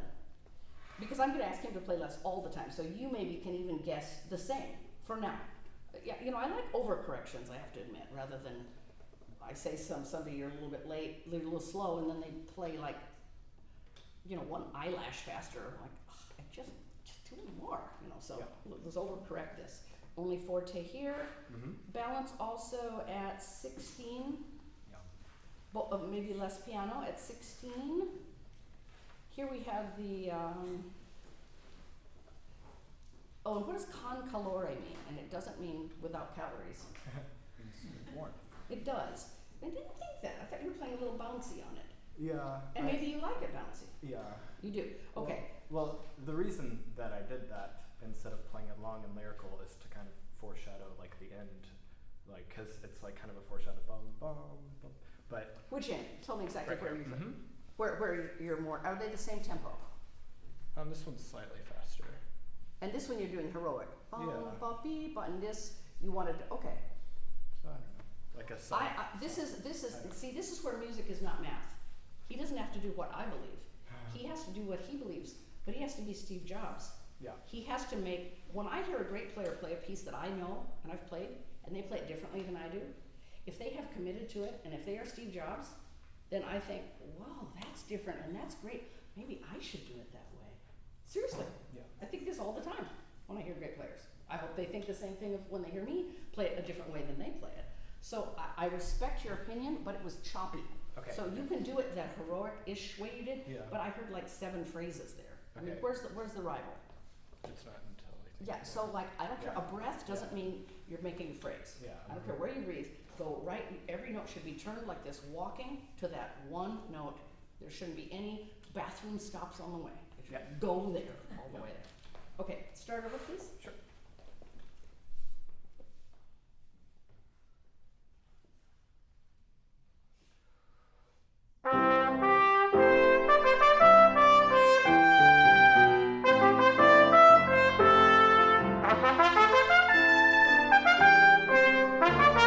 because I'm gonna ask him to play less all the time, so you maybe can even guess the same for now. Yeah, you know, I like overcorrections, I have to admit, rather than I say somebody you're a little bit late, a little slow, and then they play like, you know, one eyelash faster, like, I just do more, you know, so let's overcorrect this. Only forte here. Mm-hmm. Balance also at 16. Yeah. Maybe less piano at 16. Here we have the, and what does con calore mean? And it doesn't mean without calories. It's warm. It does. I didn't think that. I thought you were playing a little bouncy on it. Yeah. And maybe you like it bouncy. Yeah. You do. Okay. Well, the reason that I did that instead of playing it long and lyrical is to kind of foreshadow like the end, like because it's like kind of a foreshadow, bum bum bum. But which end? Tell me exactly right where you're mm-hmm. where you're more. Are they the same tempo? This one's slightly faster. And this one you're doing heroic. Bum, Yeah. bum, beep, and this you wanted to. Okay. So I don't know, like a song. This is where music is not math. He doesn't have to do what I believe. He has to do what he believes, but he has to be Steve Jobs. Yeah. He has to make, when I hear a great player play a piece that I know and I've played, and they play it differently than I do, if they have committed to it, and if they are Steve Jobs, then I think, wow, that's different, and that's great. Maybe I should do it that way. Seriously. Yeah. I think this all the time when I hear great players. I hope they think the same thing of when they hear me play it a different way than they play it. So I respect your opinion, but it was choppy. Okay. So you can do it that heroic-ish way you did, Yeah. but I heard like 7 phrases there. I mean, Okay. where's the rival? It's not until I think Yeah, so like, I don't care, Yeah. a breath doesn't mean you're making a phrase. Yeah. I don't care where you breathe, go right, every note should be turned like this, walking to that one note. There shouldn't be any bathroom stops on the way. It Yeah. Go there, all the Yeah. way there. Okay, start over, please. Sure.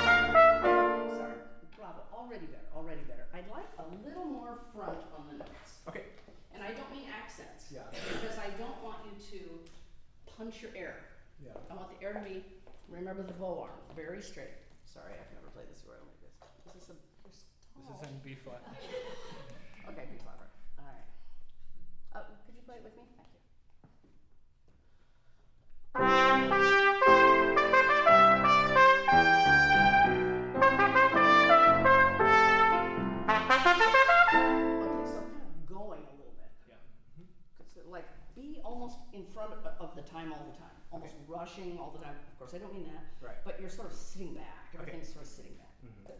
Sorry, bravo, already better, already better. I'd like a little more front on the notes. Okay. And I don't mean accents. Yeah. Because I don't want you to punch your air. Yeah. I want the air to be, remember the bow arm, very straight. Sorry, I've never played this royal like this. Is this a, This is in B flat. Okay, B flat, right. All right. Could you play it with me? Thank you. Okay, so kind of going a little bit. Yeah. So like be almost in front of the time all the time, almost rushing all the time. Of course, I don't mean that, Right. but you're sort of sitting back. Okay. Everything's sort of sitting back. Mhm. Good.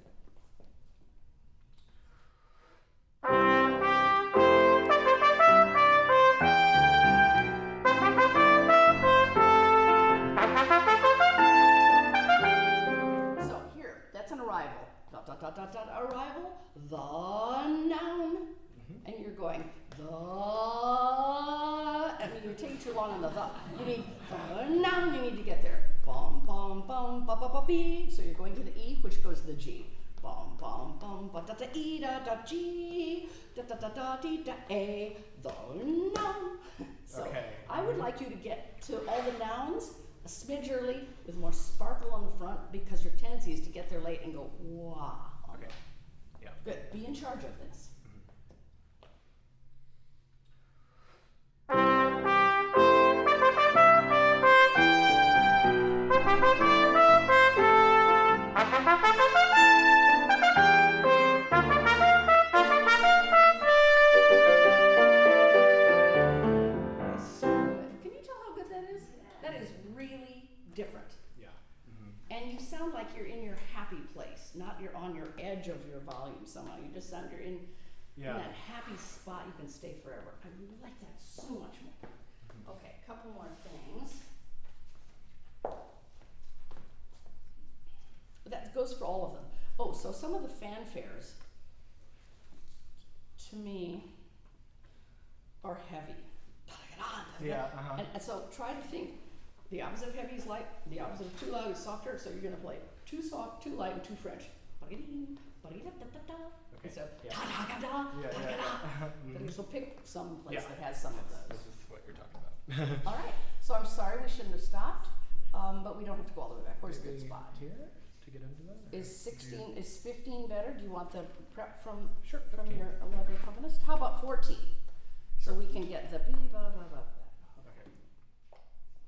So here, that's an arrival. Dot dot dot dot dot arrival. The noun. Mhm. And you're going the. I mean, you're taking too long on the. You need the noun. You need to get there. Bum bum bum ba ba ba b. So you're going to the E, which goes to the G. Bum bum bum ba da da E da da G da da da da D da A. The noun. So Okay. I would like you to get to all the nouns a smidge early with more sparkle on the front because your tendency is to get there late and go wah. Okay. Yeah. Good. Be in charge of this. So good. Can you tell how good that is? That is really different. Yeah. Mhm. And you sound like you're in your happy place, not you're on your edge of your volume somehow. You just sound you're in Yeah. that happy spot you can stay forever. I like that so much more. Mhm. Okay, a couple more things. That goes for all of them. Oh, so some of the fanfares, to me, are heavy. Yeah. Uh-huh. And so try to think, the opposite of heavy is light, the opposite of too loud is softer, so you're gonna play too soft, too light, and too French. Okay. So, Yeah. da-da-da-da, Yeah. da-da-da. Mhm. So pick some place Yeah. that has some of those. This is what you're talking about. All right, so I'm sorry we shouldn't have stopped, but we don't have to go all the way back. Where's a good Maybe spot? here to get into that? or Is do 16, you- is 15 better? Do you want the prep from Sure, from 15. your lovely accompanist? How about 14? So we can get the bee ba ba ba. Okay.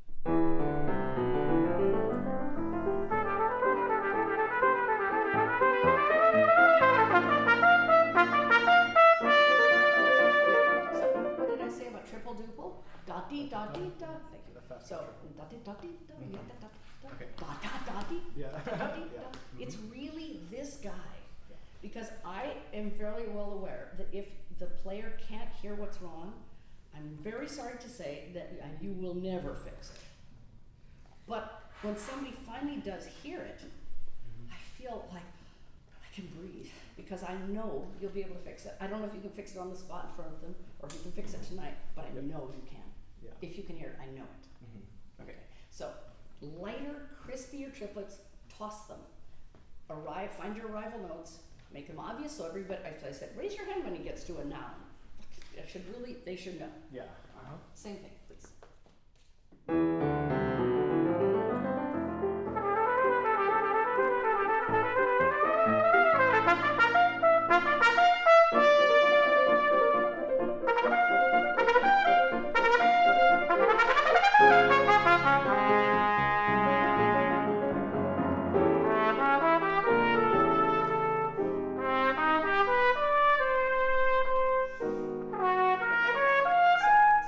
So what did I say about triple duple? Da dee da dee da. Thank you. The faster So triple. da dee da dee da Mhm. yeah, da da da Okay. da da da dee Yeah. da da dee Yeah. da. Mhm. It's really this guy. Yeah. Because I am fairly well aware that if the player can't hear what's wrong, I'm very sorry to say that you will never fix it. But when somebody finally does hear it, Mhm. I feel like I can breathe because I know you'll be able to fix it. I don't know if you can fix it on the spot in front of them or if you can fix it tonight, but I Yep. know you can. Yeah. If you can hear it, I know it. Mhm. Okay. So lighter, crispier triplets, toss them. Find your arrival notes, make them obvious so everybody, as I said, raise your hand when he gets to a noun. They should know. Yeah. Uh-huh. Same thing, please.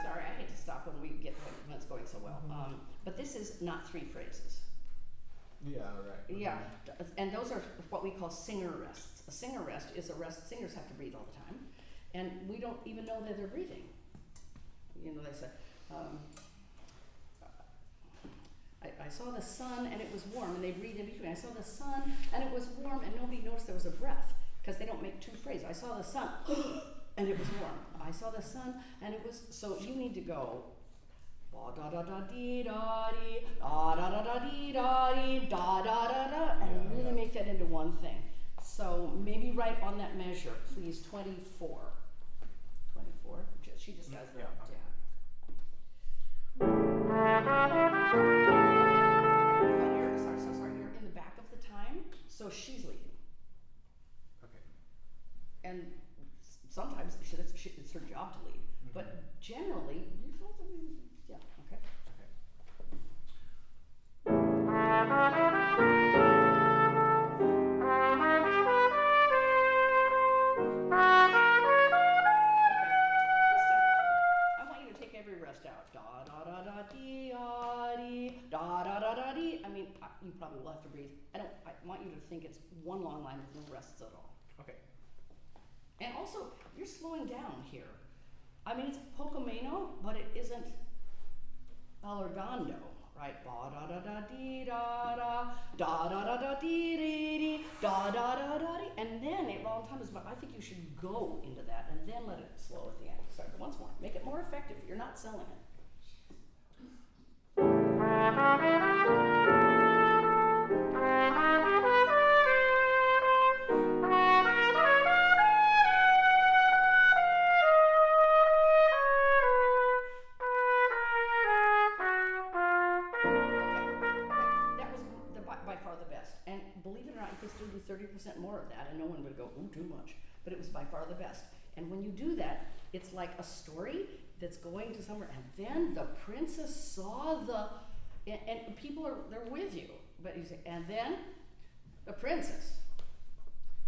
Sorry, I hate to stop when it's going so well. But this is not 3 phrases. Yeah. Right. Yeah, Mhm. and those are what we call singer rests. A singer rest is a rest. Singers have to breathe all the time, and we don't even know that they're breathing. you know, they said, I saw the sun and it was warm, and they breathe in between. I saw the sun and it was warm, and nobody noticed there was a breath, because they don't make two phrases. I saw the sun and it was warm. I saw the sun and it was, so you need to go ba da da da dee da dee, da da da da dee da dee, da da da da, and really make that into one thing. So maybe write on that measure, please, 24. 24? She just does that. Yeah, okay. Sorry, you're in the back of the time, so she's leading. Okay. And sometimes it's her job to lead, but generally, you're supposed to be, yeah, okay. I want you to take every rest out. Da da da da dee da da da da dee. I mean, you probably will have to breathe. I want you to think it's one long line with no rests at all. Okay. And also, you're slowing down here. I mean, it's poco meno, but it isn't allargando, right? Ba da da da dee da da, da da da da dee dee dee, da da da da dee. And then it long time is, but I think you should go into that and then let it slow at the end. Sorry, once more. Make it more effective. You're not selling it. By far the best. And believe it or not, you could still do 30% more of that and no one would go, ooh, too much. But it was by far the best. And when you do that, it's like a story that's going to somewhere, and then the princess saw and people they're with you. But you say, and then the princess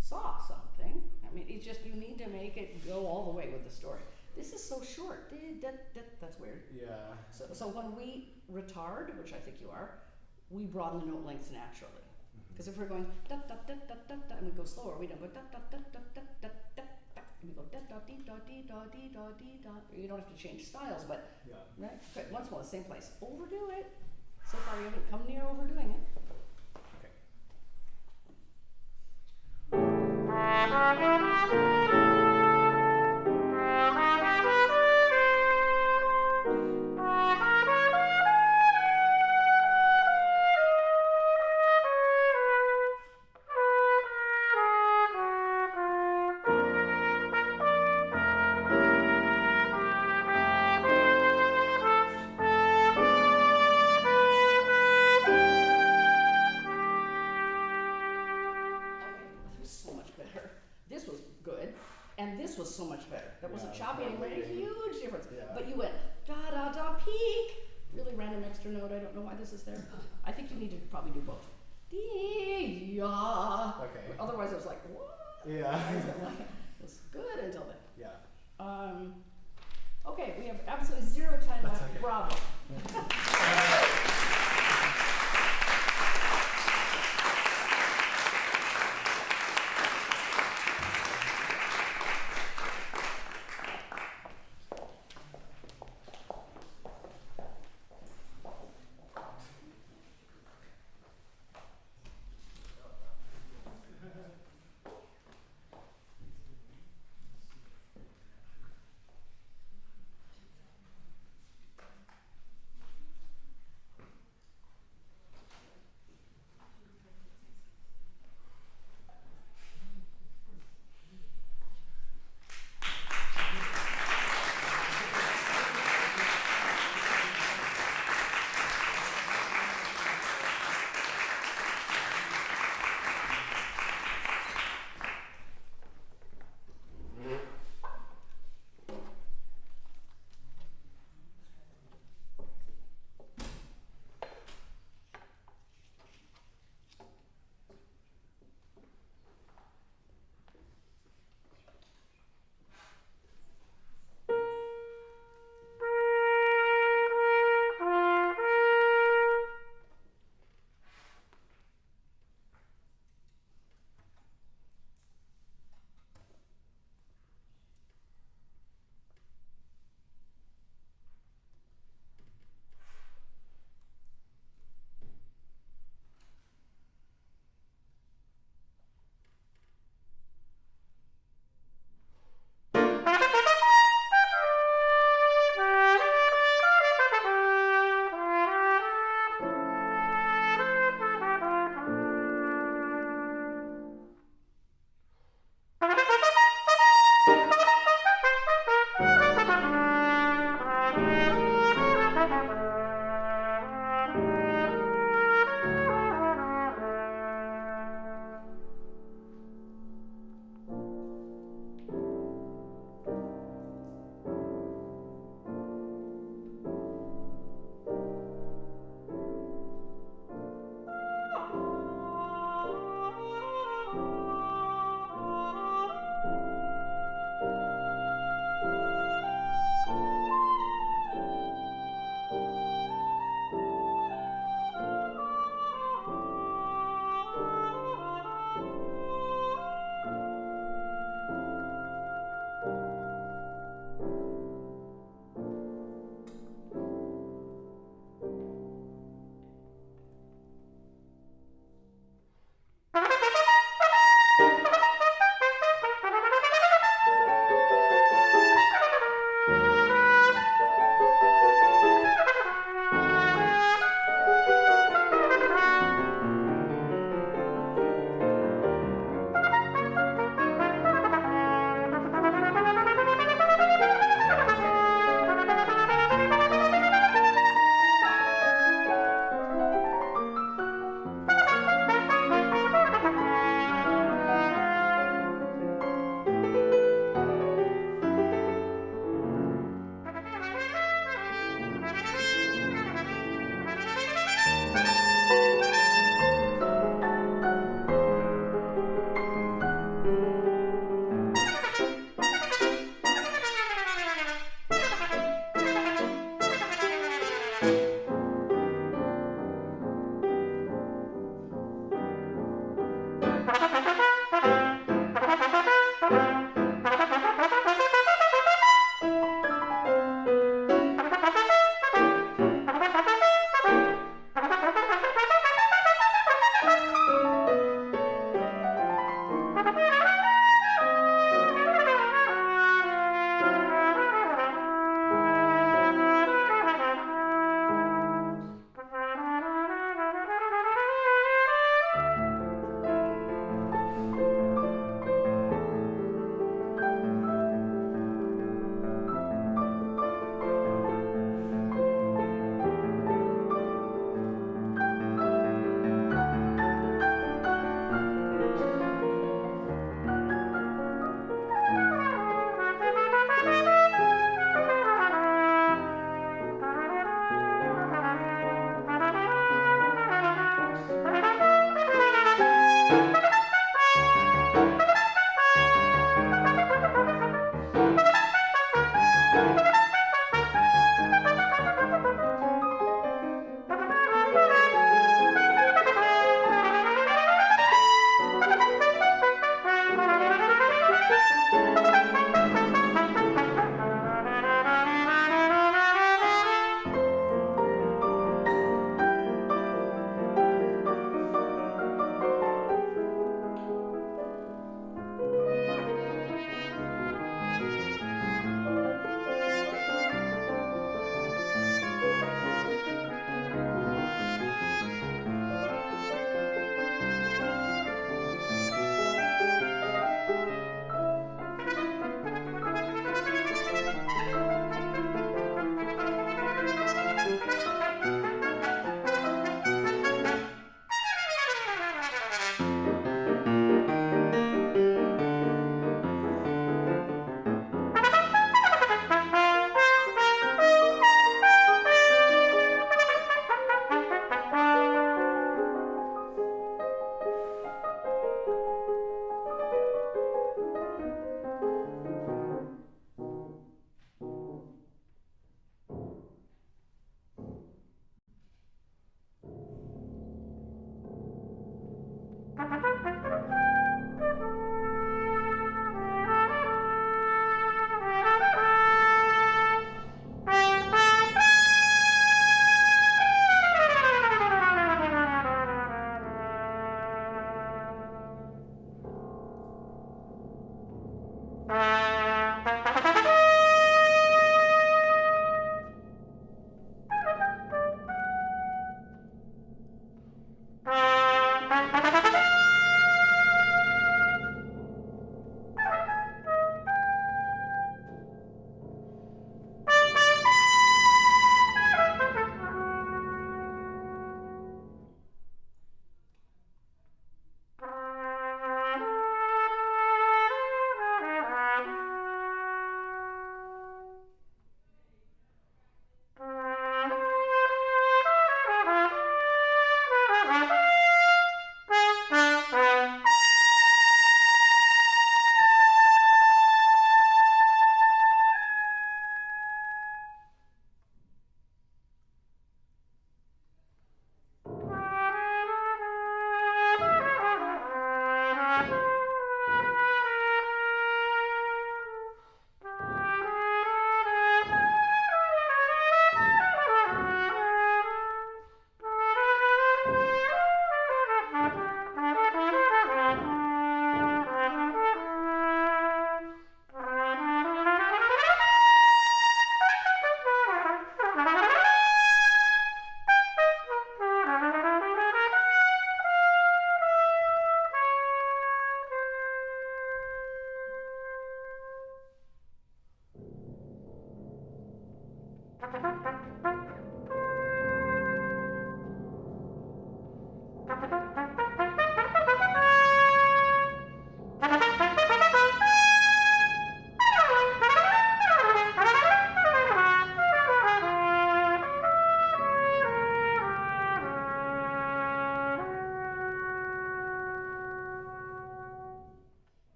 saw something. I mean, it's just, you need to make it go all the way with the story. This is so short. That's weird. Yeah. So when we retard, which I think you are, we broaden the note lengths naturally. Because if we're going da da da da da da and we go slower, we don't go da da da da da da da da, and we go da da dee da dee da dee da dee da. You don't have to change styles, but Yeah. right? Okay, once more, the same place. Overdo it. So far you haven't come near overdoing it. Okay. This was so much better. That wasn't Yeah, choppy and made a leading. huge difference. Yeah. But you went da da da peak. Really random extra note. I don't know why this is there. I think you need to probably do both. Dee ya. Okay. Otherwise, I was like, what? Yeah. It was good until then. Yeah. Okay, we have absolutely zero time That's left. okay. Bravo.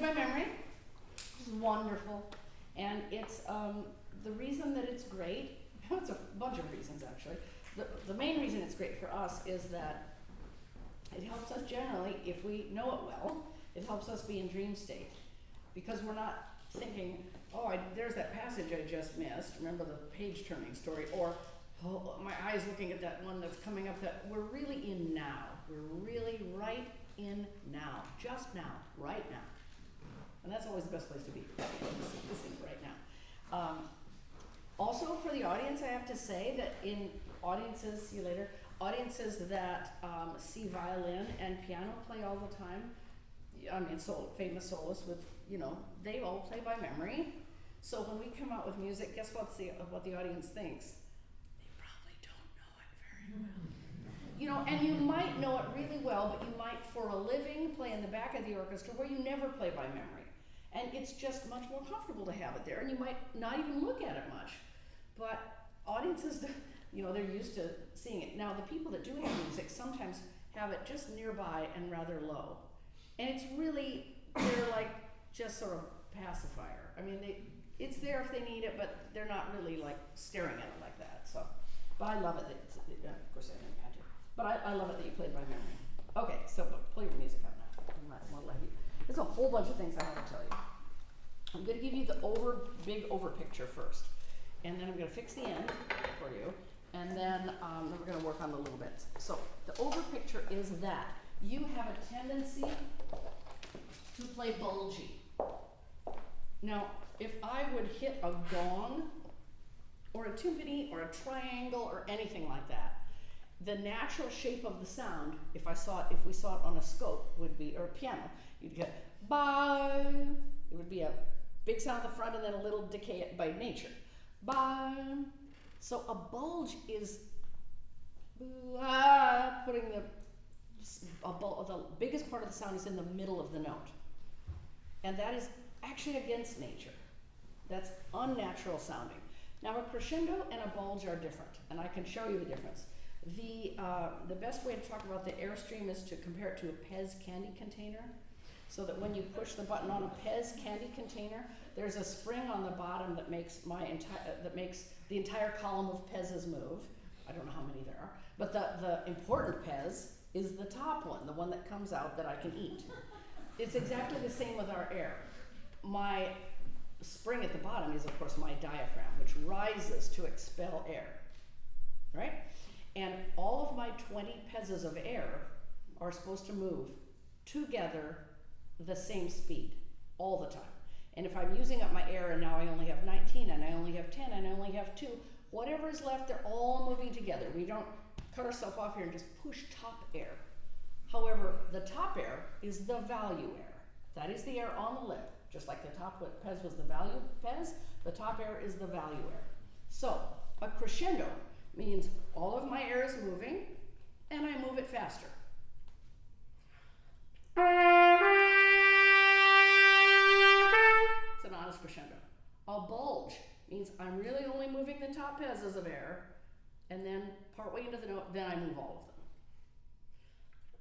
By memory, which is wonderful, and it's the reason that it's great. It's a bunch of reasons actually. The main reason it's great for us is that it helps us generally, if we know it well, it helps us be in dream state, because we're not thinking, oh, there's that passage I just missed. Remember the page turning story, or oh, my eyes looking at that one that's coming up. That we're really in now. We're really right in now, just now, right now. And that's always the best place to be, listening right now. Also for the audience, I have to say that in audiences, see you later, audiences that see violin and piano play all the time, I mean, famous soloists with, they all play by memory. So when we come out with music, guess what the audience thinks? They probably don't know it very well. And you might know it really well, but you might, for a living, play in the back of the orchestra where you never play by memory. And it's just much more comfortable to have it there, and you might not even look at it much. But audiences, they're used to seeing it. Now, the people that do have music sometimes have it just nearby and rather low. And it's really, they're like just sort of pacifier. I mean, it's there if they need it, but they're not really like staring at it like that. So, but I love it. Of course, I didn't have to. But I love it that you played by memory. Okay, so play your music out now. I'll let you. There's a whole bunch of things I want to tell you. I'm going to give you the big over picture first, and then I'm going to fix the end for you, and then we're going to work on the little bits. So the over picture is that you have a tendency to play bulgy. Now, if I would hit a gong, or a timpani, or a triangle, or anything like that, the natural shape of the sound, if we saw it on a scope, would be, or a piano, you'd get ba. It would be a big sound at the front and then a little decay by nature. Ba. So a bulge is putting the biggest part of the sound is in the middle of the note. And that is actually against nature. That's unnatural sounding. Now a crescendo and a bulge are different, and I can show you the difference. The best way to talk about the airstream is to compare it to a Pez candy container. So that when you push the button on a Pez candy container, there's a spring on the bottom that makes the entire column of Pez's move. I don't know how many there are, but the important Pez is the top one, the one that comes out that I can eat. It's exactly the same with our air. My spring at the bottom is, of course, my diaphragm, which rises to expel air, right? And all of my 20 Pez's of air are supposed to move together the same speed all the time. And if I'm using up my air and now I only have 19 and I only have 10 and I only have 2, whatever is left, they're all moving together. We don't cut ourselves off here and just push top air. However, the top air is the value air. That is the air on the lip. Just like the top lip Pez was the value Pez, the top air is the value air. So a crescendo means all of my air is moving and I move it faster. It's an honest crescendo. A bulge means I'm really only moving the top Pez's of air, and then partway into the note, then I move all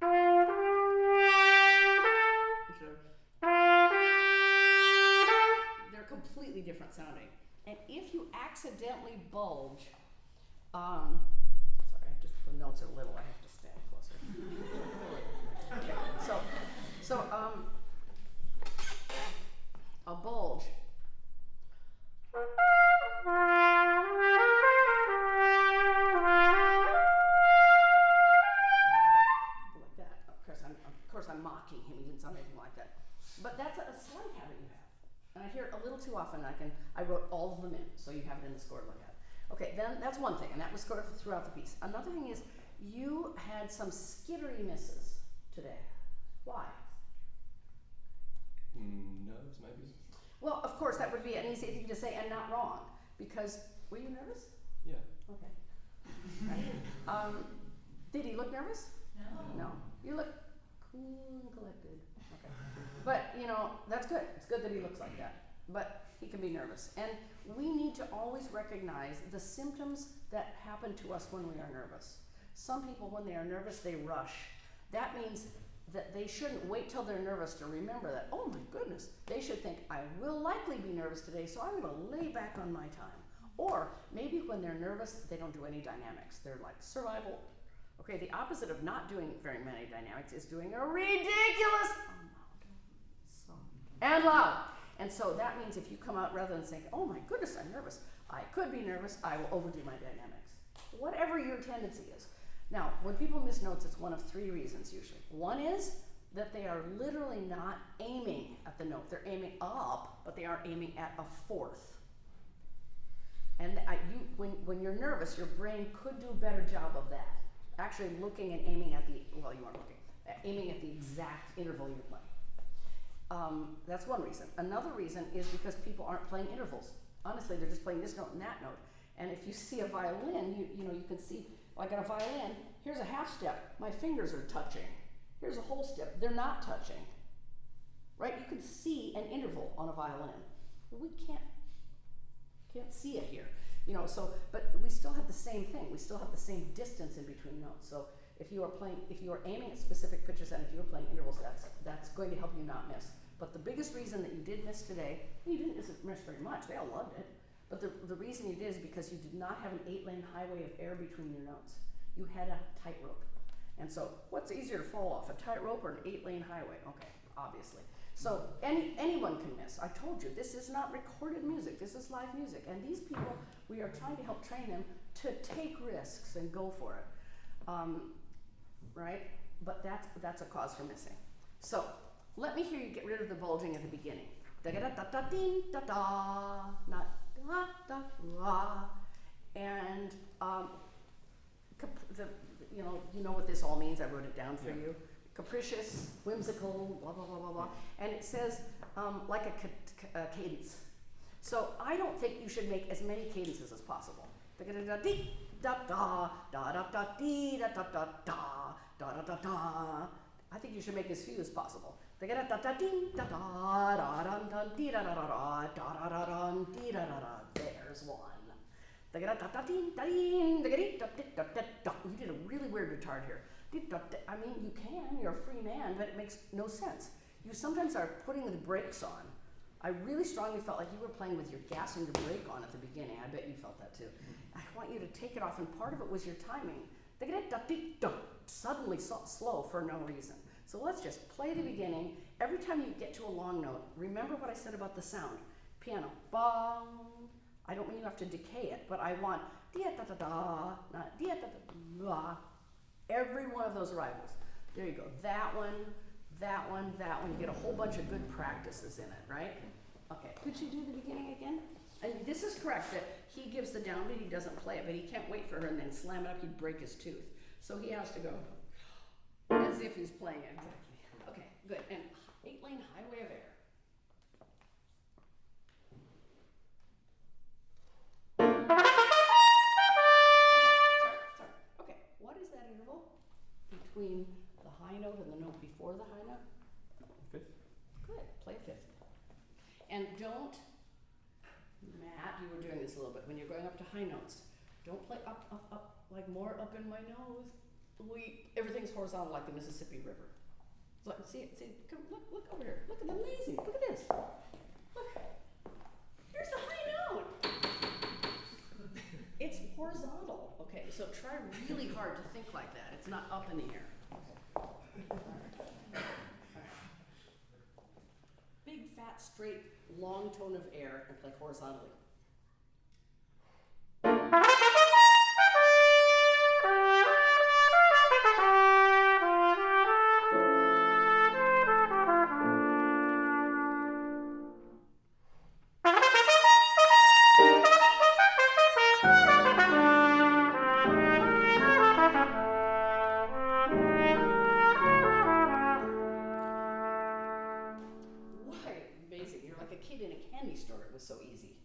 of them. accidentally bulge, sorry, the notes are little, I have to stand closer. Okay, so, a bulge. Like that. Of course, I'm mocking him. He didn't sound anything like that. But that's a slight habit you have. And I hear it a little too often. I wrote all of them in, so you have it in the score to look at. Okay, then that's one thing, and that was scored throughout the piece. Another thing is you had some skittery misses today. Why? Nerves, maybe? Well, of course, that would be an easy thing to say and not wrong, because were you nervous? Yeah. Okay. Right. Did he look nervous? No. No. You look cool and collected. Okay. But, you know, that's good. It's good that he looks like that. But he can be nervous. And we need to always recognize the symptoms that happen to us when we are nervous. Some people, when they are nervous, they rush. That means that they shouldn't wait till they're nervous to remember that, oh my goodness, they should think, I will likely be nervous today, so I'm going to lay back on my time. Or maybe when they're nervous, they don't do any dynamics. They're like survival. Okay, the opposite of not doing very many dynamics is doing a ridiculous and loud. And so that means if you come out rather than saying, oh my goodness, I'm nervous, I could be nervous, I will overdo my dynamics. Whatever your tendency is. Now, when people miss notes, it's one of three reasons usually. One is that they are literally not aiming at the note. They're aiming up, but they aren't aiming at a fourth. And when you're nervous, your brain could do a better job of that. Actually looking and aiming at you aren't looking, aiming at the exact interval you're playing. That's one reason. Another reason is because people aren't playing intervals. Honestly, they're just playing this note and that note. And if you see a violin, you can see, like on a violin, here's a half step. My fingers are touching. Here's a whole step. They're not touching. Right? You can see an interval on a violin. We can't see it here. But we still have the same thing. We still have the same distance in between notes. So if you are aiming at specific pitches and if you're playing intervals, that's going to help you not miss. But the biggest reason that you did miss today, you didn't miss very much. They all loved it. But the reason you did is because you did not have an 8-lane highway of air between your notes. You had a tightrope. And so what's easier to fall off, a tightrope or an 8-lane highway? Okay, obviously. So anyone can miss. I told you, this is not recorded music. This is live music. And these people, we are trying to help train them to take risks and go for it. Right? But that's a cause for missing. So let me hear you get rid of the bulging at the beginning. Da-da-da-da-dee-da-da, not da-da-da. And you know what this all means. I wrote it down for you. Capricious, whimsical, blah, blah, blah, blah, blah. And it says like a cadence. So I don't think you should make as many cadences as possible. Da-da-da-dee, da-da, da-da-da-dee, da-da-da-da, da-da-da-da. I think you should make as few as possible. Da-da-da-da-dee, da-da, da-da-da-dee, da-da-da-da, da-da-da-da-dee, da-da-da. There's one. You did a really weird retard here. I mean, you can, you're a free man, but it makes no sense. You sometimes are putting the brakes on. I really strongly felt like you were playing with your gas and your brake on at the beginning. I bet you felt that too. I want you to take it off, and part of it was your timing. Suddenly slow for no reason. So let's just play the beginning. Every time you get to a long note, remember what I said about the sound. Piano, bong. I don't mean you have to decay it, but I want dia-da-da-da, not dia-da-da-da. Every one of those arrivals. There you go. That one, that one, that one. You get a whole bunch of good practices in it, right? Okay. Could you do the beginning again? And this is correct that he gives the downbeat, he doesn't play it, but he can't wait for her and then slam it up, he'd break his tooth. So he has to go as if he's playing it. Exactly. Okay, good. And 8-lane highway of air. Sorry. Okay, what is that interval between the high note and the note before the high note? Fifth. Good, play a fifth. And don't, Matt, you were doing this a little bit, when you're going up to high notes, don't play up, like more up in my nose. Everything's horizontal like the Mississippi River. So, see, come, look over here. Look, it's amazing, look at this. Look, here's the high note. horizontal. Okay, so try really hard to think like that. It's not up in the air. Okay. All right. Big, fat, straight, long tone of air and play horizontally. So easy.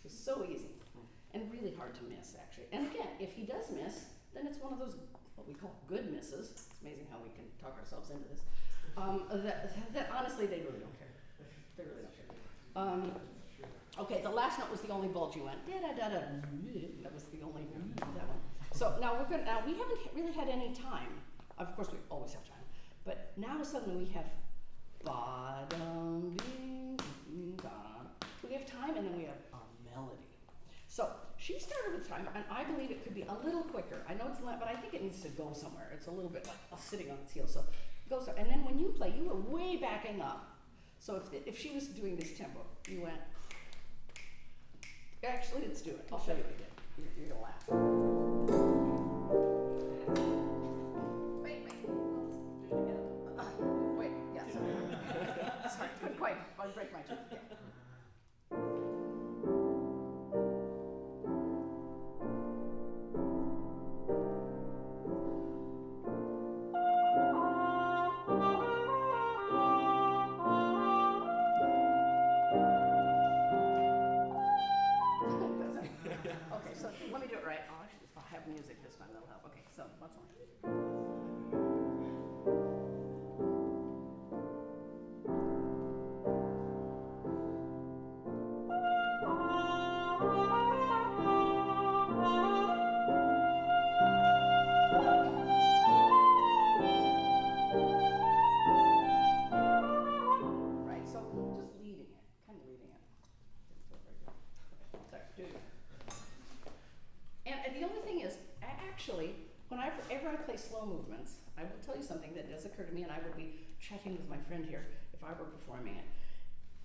It was so easy. And really hard to miss, actually. And again, if he does miss, then it's one of those, what we call good misses. It's amazing how we can talk ourselves into this. That honestly, they really don't care. They really don't care. Okay, the last note was the only bulge you went. Da-da-da-da. That was the only, that one. So now we haven't really had any time. Of course, we always have time. But now suddenly we have ba-dum, ding, da. We have time and then we have a melody. So she started with time, and I believe it could be a little quicker. I know it's not, but I think it needs to go somewhere. It's a little bit like sitting on its heels. So go so, and then when you play, you were way backing up. So if she was doing this tempo, you went. Actually, let's do it. I'll show you what you did. You're gonna laugh. Wait. Do it again. Wait. Yeah. Sorry. Couldn't quite. I'll break my tooth. Yeah. Okay, so let me do it right. Oh, actually, if I have music this time, that'll help. Okay, so what's on? Right, so just leading it, kind of leading it. Sorry, do it. And the only thing is, actually, whenever I play slow movements, I will tell you something that does occur to me, and I would be chatting with my friend here if I were performing it.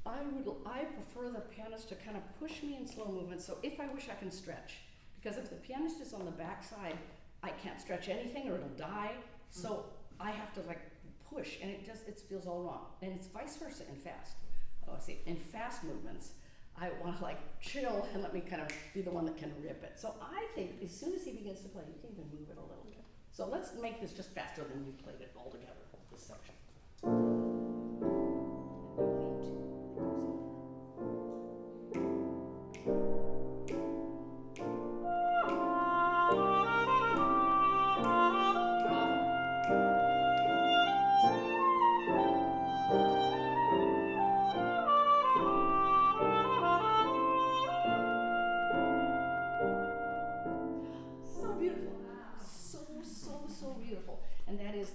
I prefer the pianist to kind of push me in slow movements, so if I wish I can stretch. Because if the pianist is on the back side, I can't stretch anything or it'll die, so I have to like push, and it feels all wrong. And it's vice versa in fast. Oh, I see. In fast movements, I want to like chill and let me kind of be the one that can rip it. So I think as soon as he begins to play, you can even move it a little bit. So let's make this just faster than you played it all together, this section. And that is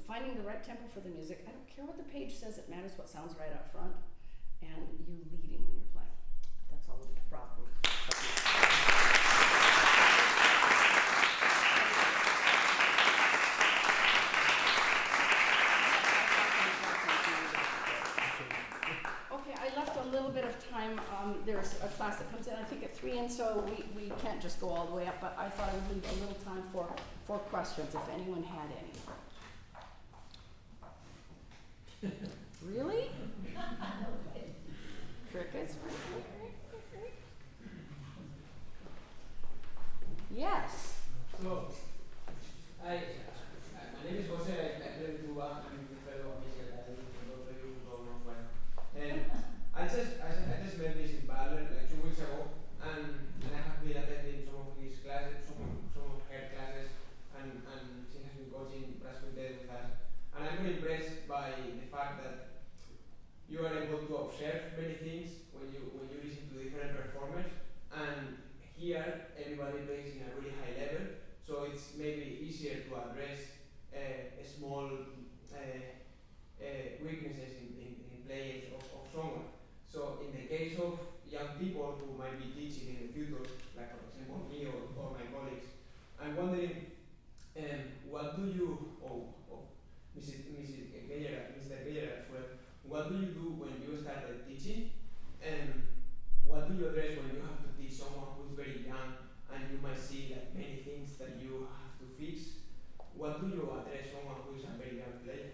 finding the right tempo for the music. I don't care what the page says, it matters what sounds right up front. And you're leading when you're playing. That's all the problem. Okay, I left a little bit of time. There's a class that comes in, I think at 3, and so we can't just go all the way up, but I thought I would leave a little time for questions if anyone had any. Really? Crickets? Yes. So, my name is Jose. I play with Cuba. I'm a fellow music at and I just met this in Butler like 2 weeks ago, and I have been attending some of his classes, some of her classes, and she has been coaching Mr. Gregor as well. What do you do when you started teaching? And what do you address when you have to teach someone who's very young and you might see like many things that you have to fix? What do you address someone who is a very young player?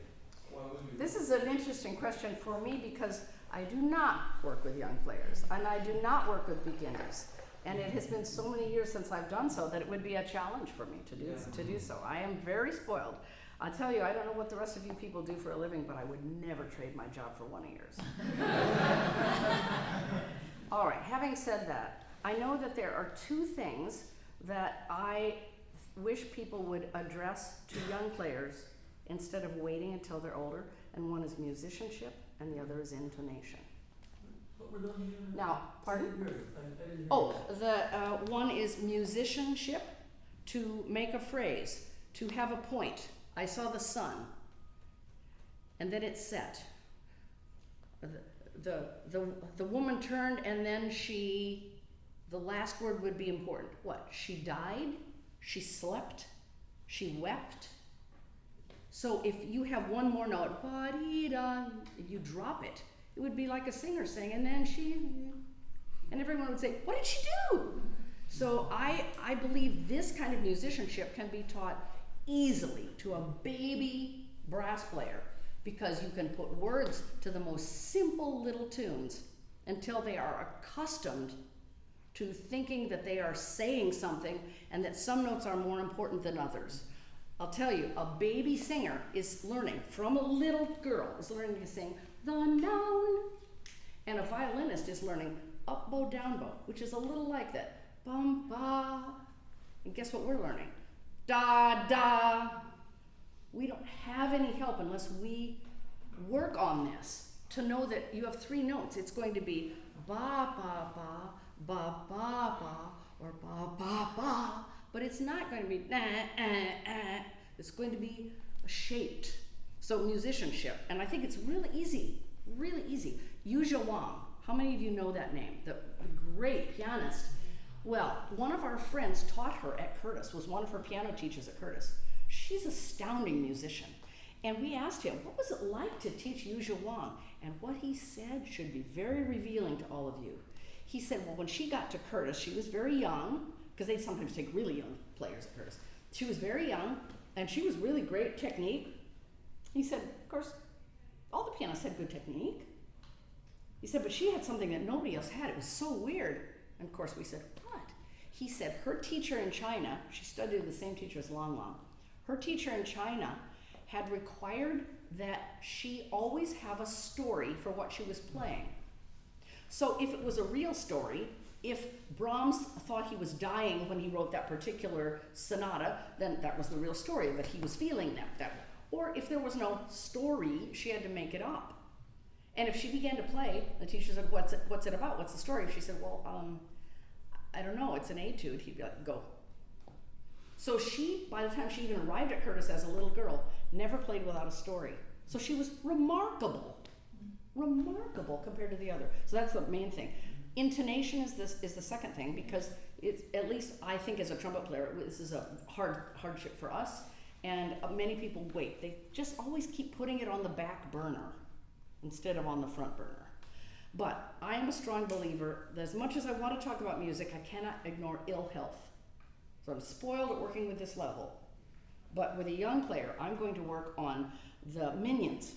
What would you This do? is an interesting question for me because I do not work with young players and I do not work with beginners. And it has been so many years since I've done so that it would be a challenge for me to do so. I am very spoiled. I'll tell you, I don't know what the rest of you people do for a living, but I would never trade my job for one of yours. All right, having said that, I know that there are two things that I wish people would address to young players instead of waiting until they're older, and one is musicianship and the other is intonation. Now, pardon? Oh, the one is musicianship, to make a phrase, to have a point. I saw the sun, and then it set. The woman turned, and then the last word would be important. What? She died, she slept, she wept. So if you have one more note, ba-dee-da, you drop it. It would be like a singer saying, and then and everyone would say, what did she do? So I believe this kind of musicianship can be taught easily to a baby brass player because you can put words to the most simple little tunes until they are accustomed to thinking that they are saying something and that some notes are more important than others. I'll tell you, a baby singer is learning from a little girl, is learning to sing the noun, and a violinist is learning up bow, down bow, which is a little like that. Bum, ba. And guess what we're learning? Da, da. We don't have any help unless we work on this to know that you have three notes. It's going to be ba, ba, ba, ba, ba, ba, or ba, ba, ba. But it's not going to be it's going to be shaped. So musicianship, and I think it's really easy, really easy. Yuzha Wang, how many of you know that name? The great pianist. Well, one of our friends taught her at Curtis, was one of her piano teachers at Curtis. She's an astounding musician. And we asked him, what was it like to teach Yuzha Wang? And what he said should be very revealing to all of you. He said, well, when she got to Curtis, she was very young, because they sometimes take really young players at Curtis. She was very young, and she was really great technique. He said, of course, all the pianists had good technique. He said, but she had something that nobody else had. It was so weird. And of course, we said, what? He said her teacher in China, she studied with the same teacher as Lang Lang. Her teacher in China had required that she always have a story for what she was playing. So if it was a real story, if Brahms thought he was dying when he wrote that particular sonata, then that was the real story, that he was feeling that. Or if there was no story, she had to make it up. And if she began to play, the teacher said, what's it about? What's the story? If she said, well, I don't know, it's an etude, he'd be like, go. So she, by the time she even arrived at Curtis as a little girl, never played without a story. So she was remarkable compared to the other. So that's the main thing. Intonation is the second thing, because it's, at least I think as a trumpet player, this is a hardship for us, and many people wait. They just always keep putting it on the back burner instead of on the front burner. But I am a strong believer that as much as I want to talk about music, I cannot ignore ill health. So I'm spoiled at working with this level. But with a young player, I'm going to work on the minions,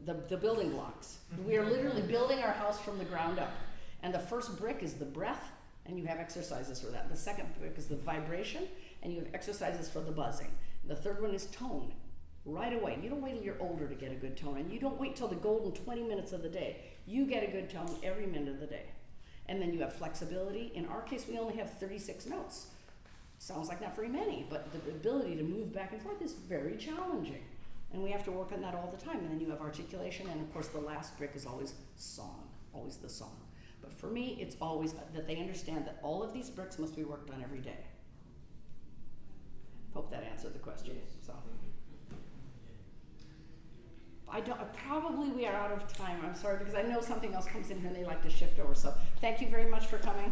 the building blocks. We are literally building our house from the ground up. And the first brick is the breath, and you have exercises for that. The second brick is the vibration, and you have exercises for the buzzing. The third one is tone, right away. You don't wait till you're older to get a good tone, and you don't wait till the golden 20 minutes of the day. You get a good tone every minute of the day. And then you have flexibility. In our case, we only have 36 notes. Sounds like not very many, but the ability to move back and forth is very challenging. And we have to work on that all the time. And then you have articulation, and of course the last brick is always song, always the song. But for me, it's always that they understand that all of these bricks must be worked on every day. Hope that answered the question. So, probably we are out of time. I'm sorry, because I know something else comes in here and they like to shift over. So thank you very much for coming.